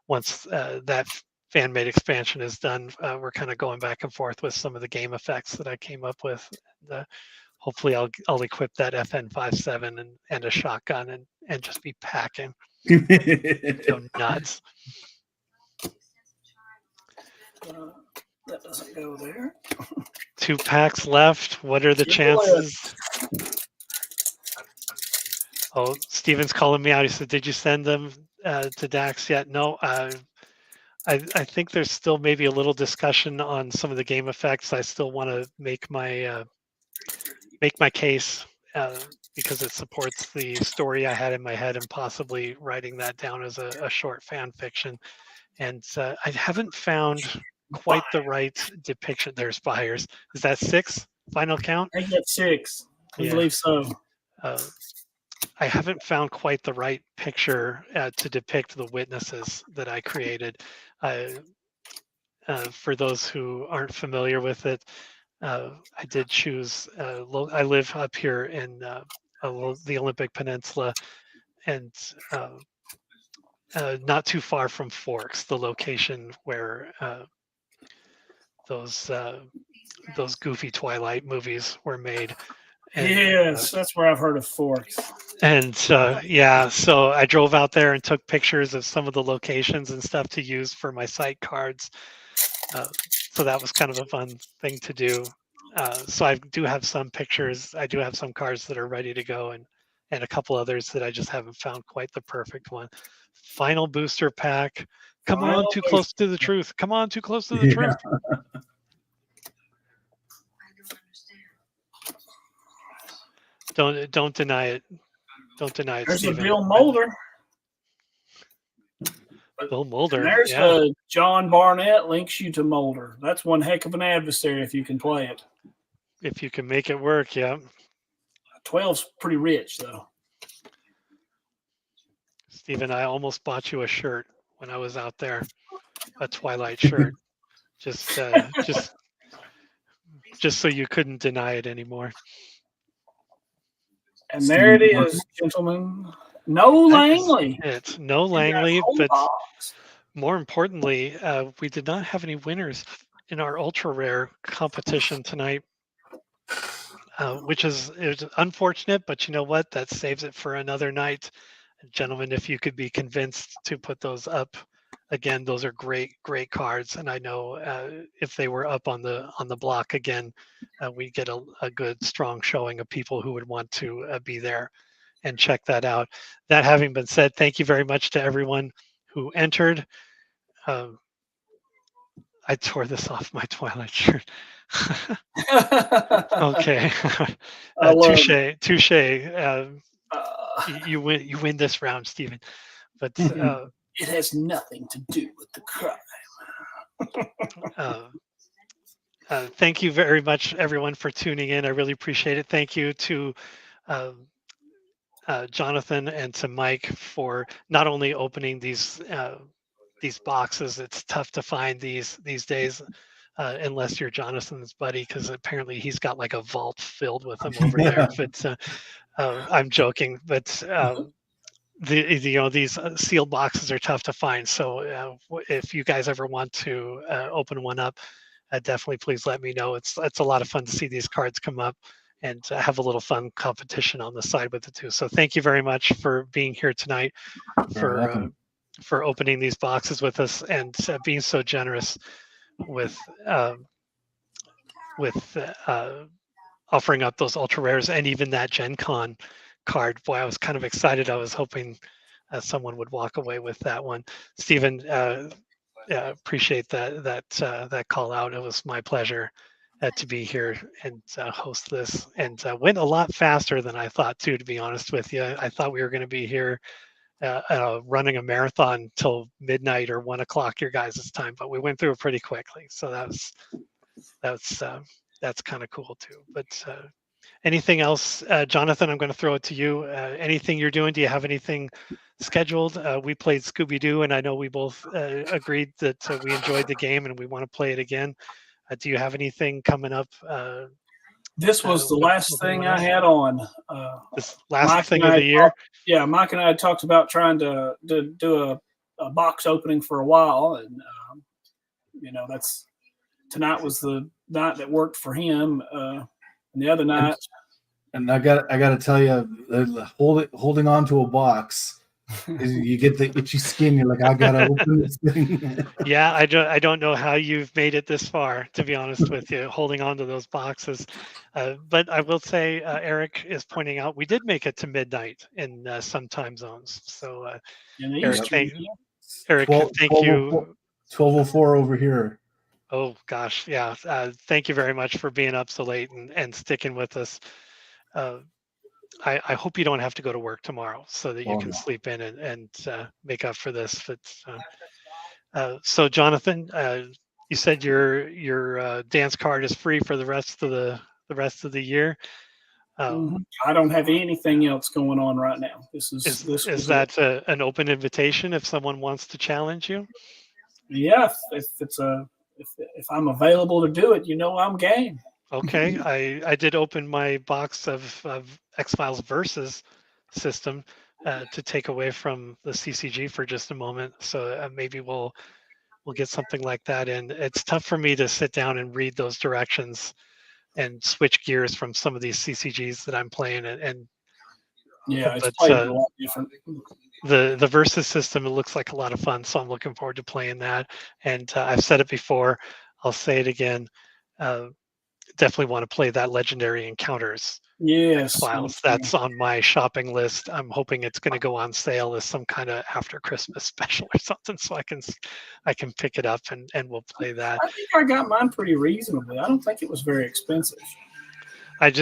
once that fan made expansion is done, we're kind of going back and forth with some of the game effects that I came up with. Hopefully I'll equip that FN57 and a shotgun and just be packing. Go nuts. That doesn't go there. 2 packs left. What are the chances? Oh, Steven's calling me out. He said, "Did you send them to Dax yet?" No. I think there's still maybe a little discussion on some of the game effects. I still want to make my case because it supports the story I had in my head and possibly writing that down as a short fan fiction. And I haven't found quite the right depiction. There's buyers. Is that 6? Final count? I get 6. I Yeah. believe so. I haven't found quite the right picture to depict the witnesses that I created. For those who aren't familiar with it, I did choose. I live up here in the Olympic Peninsula, and not too far from Forks, the location where those goofy Twilight movies were made. And, yes, that's where I've heard of Forks. And yeah, so I drove out there and took pictures of some of the locations and stuff to use for my site cards. So that was kind of a fun thing to do. So I do have some pictures. I do have some cards that are ready to go, and a couple others that I just haven't found quite the perfect one. Final booster pack. Come on, too close to the truth. Come on, too close to the truth. Don't deny it. Don't deny it. There's Steven. a Bill Mulder. Bill Mulder. And there's yeah. John Barnett links you to Mulder. That's one heck of an adversary if you can play it. If you can make it work, yeah. 12's pretty rich though. Steven, I almost bought you a shirt when I was out there, a Twilight shirt, just so you couldn't deny it anymore. And there it is, gentlemen. No Langley. It's no Langley, but more importantly, we did not have any winners in our ultra rare competition tonight, which is unfortunate, but you know what? That saves it for another night. Gentlemen, if you could be convinced to put those up again, those are great cards. And I know if they were up on the block again, we get a good strong showing of people who would want to be there and check that out. That having been said, thank you very much to everyone who entered. I tore this off my Twilight shirt. Okay. Touche. You win this round, Steven. But it has nothing to do with the crime. Thank you very much, everyone, for tuning in. I really appreciate it. Thank you to Jonathan and to Mike for not only opening these boxes. It's tough to find these days unless you're Jonathan's buddy, because apparently he's got like a vault filled with them over there. But I'm joking. But these sealed boxes are tough to find. So if you guys ever want to open one up, definitely please let me know. It's a lot of fun to see these cards come up and have a little fun competition on the side with the two. So thank you very much for being here tonight, You're welcome. for opening these boxes with us and being so generous with offering up those ultra rares and even that GenCon card. Boy, I was kind of excited. I was hoping someone would walk away with that one. Stephen, appreciate that call out. It was my pleasure to be here and host this, and went a lot faster than I thought too. To be honest with you, I thought we were going to be here running a marathon till midnight or 1 o'clock your guys' time, but we went through it pretty quickly. So that's kind of cool too. But anything else, Jonathan? I'm going to throw it to you. Anything you're doing? Do you have anything scheduled? We played Scooby-Doo, and I know we both agreed that we enjoyed the game and we want to play it again. Do you have anything coming up? This was the last thing I had on. This last Mike thing and of I the year? Yeah, Mike and I had talked about trying to do a box opening for a while, and that's tonight was the night that worked for him. And the other night, And I got to tell you, holding on to a box, you get the itchy skin. You're like, I gotta open this thing. Yeah, I don't know how you've made it this far, to be honest with you, holding on to those boxes. But I will say, Eric is pointing out we did make it to midnight in some time zones. So, Eric, thank you. 12:04 over here. Oh gosh, yeah. Thank you very much for being up so late and sticking with us. I hope you don't have to go to work tomorrow so that you can sleep in and make up for this. But so Jonathan, you said your dance card is free for the rest of the year. I don't have anything else going on right now. Is that an open invitation if someone wants to challenge you? Yeah, if I'm available to do it, I'm game. Okay, I did open my box of X-Files Versus system to take away from the CCG for just a moment. So maybe we'll get something like that in. It's tough for me to sit down and read those directions and switch gears from some of these CCGs that I'm playing. It's played a lot different. The Versus system, it looks like a lot of fun, so I'm looking forward to playing that. And I've said it before, I'll say it again. Definitely want to play that Legendary Encounters X-Files. That's on my shopping list. I'm hoping it's going to go on sale as some kind of after Christmas special or something, so I can pick it up and we'll play that. I think I got mine pretty reasonably. I don't think it was very expensive. I've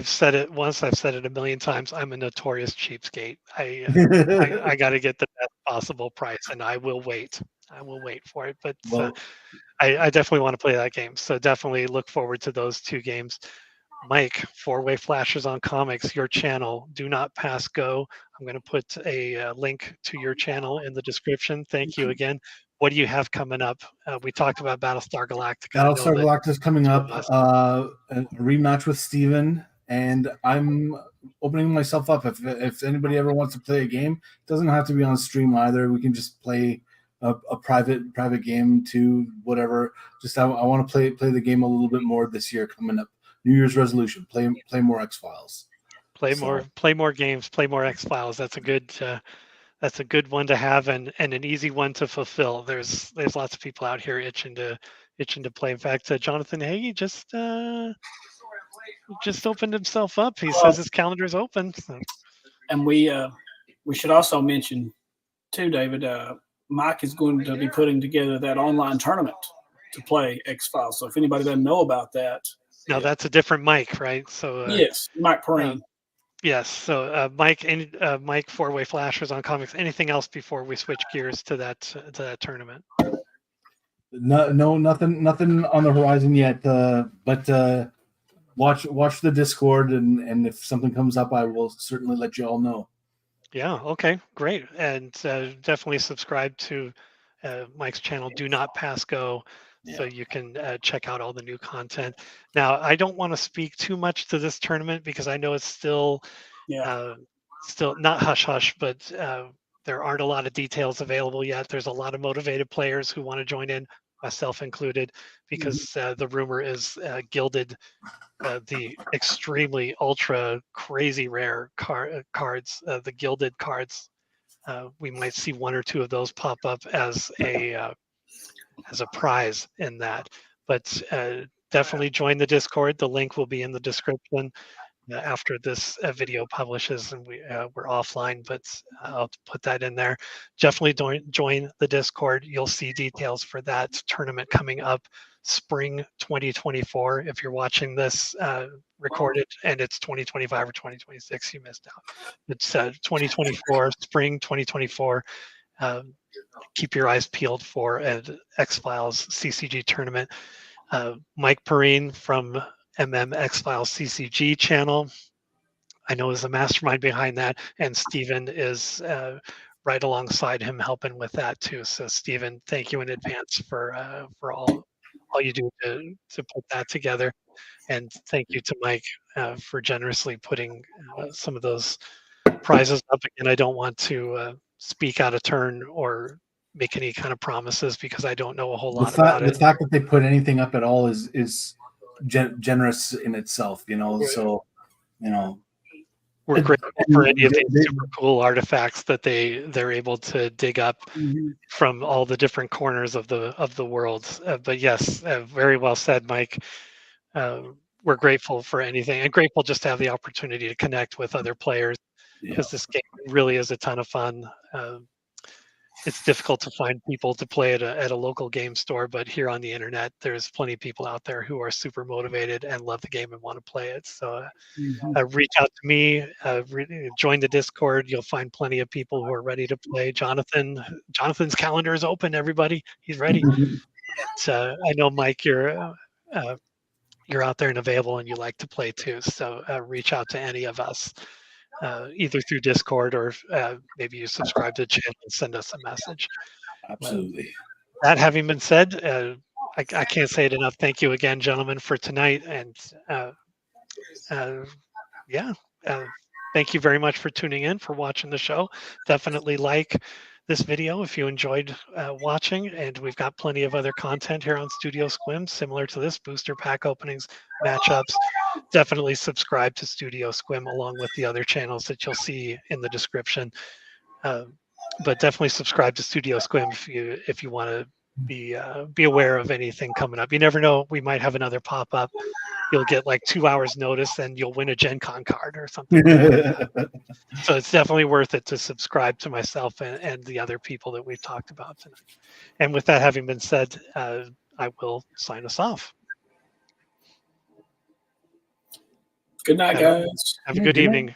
said it once. I've said it a million times. I'm a notorious cheapskate. I got to get the best possible price, and I will wait. I will wait for it. But I definitely want to play that game. So definitely look forward to those two games. Mike, 4-Way Flashes on Comics, your channel. Do not pass go. I'm going to put a link to your channel in the description. Thank you again. What do you have coming up? We talked about Battlestar Galactica. Battlestar Galactica is coming up. A rematch with Steven, and I'm opening myself up. If anybody ever wants to play a game, it doesn't have to be on stream either. We can just play a private game too, whatever. Just I want to play the game a little bit more this year coming up. New Year's resolution: play more X-Files. Play more games. Play more X-Files. That's a good one to have and an easy one to fulfill. There's lots of people out here itching to play. In fact, Jonathan Hagee just opened himself up. He says his calendar is open. So. And we should also mention too, David. Mike is going to be putting together that online tournament to play X-Files. So if anybody doesn't know about that, now that's a different Mike, right? So yes, Mike Perrine. Yes. So Mike, 4-Way Flashers on Comics. Anything else before we switch gears to that tournament? No, nothing on the horizon yet. But watch the Discord, and if something comes up, I will certainly let you all know. Yeah. Okay. Great. And definitely subscribe to Mike's channel. Do not pass go. Yeah. So you can check out all the new content. Now, I don't want to speak too much to this tournament because I know it's still still not hush hush, but there aren't a lot of details available yet. There's a lot of motivated players who want to join in, myself included, because the rumor is Gilded, the extremely ultra crazy rare cards, the Gilded cards. We might see one or two of those pop up as a prize in that. But definitely join the Discord. The link will be in the description after this video publishes, and we're offline, but I'll put that in there. Definitely join the Discord. You'll see details for that tournament coming up spring 2024. If you're watching this recorded and it's 2025 or 2026, you missed out. It's 2024, spring 2024. Keep your eyes peeled for an X-Files CCG tournament. Mike Perrine from MMXFILES CCG channel, I know, is the mastermind behind that, and Steven is right alongside him helping with that too. So Steven, thank you in advance for all you do to put that together, and thank you to Mike for generously putting some of those prizes up. And I don't want to speak out of turn or make any kind of promises because I don't know a whole lot about it. The fact that they put anything up at all is generous in itself, you know. So, you know, we're grateful for any of these super cool artifacts that they're able to dig up from all the different corners of the world. But yes, very well said, Mike. We're grateful for anything, and grateful just to have the opportunity to connect with other players, because this game really is a ton of fun. It's difficult to find people to play at a local game store, but here on the internet, there's plenty of people out there who are super motivated and love the game and want to play it. So reach out to me, join the Discord. You'll find plenty of people who are ready to play. Jonathan's calendar is open, everybody. He's ready. And, I know, Mike, you're out there and available and you like to play too. So reach out to any of us. Either through Discord or maybe you subscribe to the channel and send us a message. Absolutely. That having been said, I can't say it enough. Thank you again, gentlemen, for tonight. And thank you very much for tuning in, for watching the show. Definitely like this video if you enjoyed watching, and we've got plenty of other content here on Studio Squim similar to this: booster pack openings, matchups. Definitely subscribe to Studio Squim along with the other channels that you'll see in the description. But definitely subscribe to Studio Squim if you want to be aware of anything coming up. You never know, we might have another pop up. You'll get like 2 hours notice and you'll win a GenCon card or something. So it's definitely worth it to subscribe to myself and the other people that we've talked about tonight. And with that having been said, I will sign us off. Good night, guys. Have a good evening.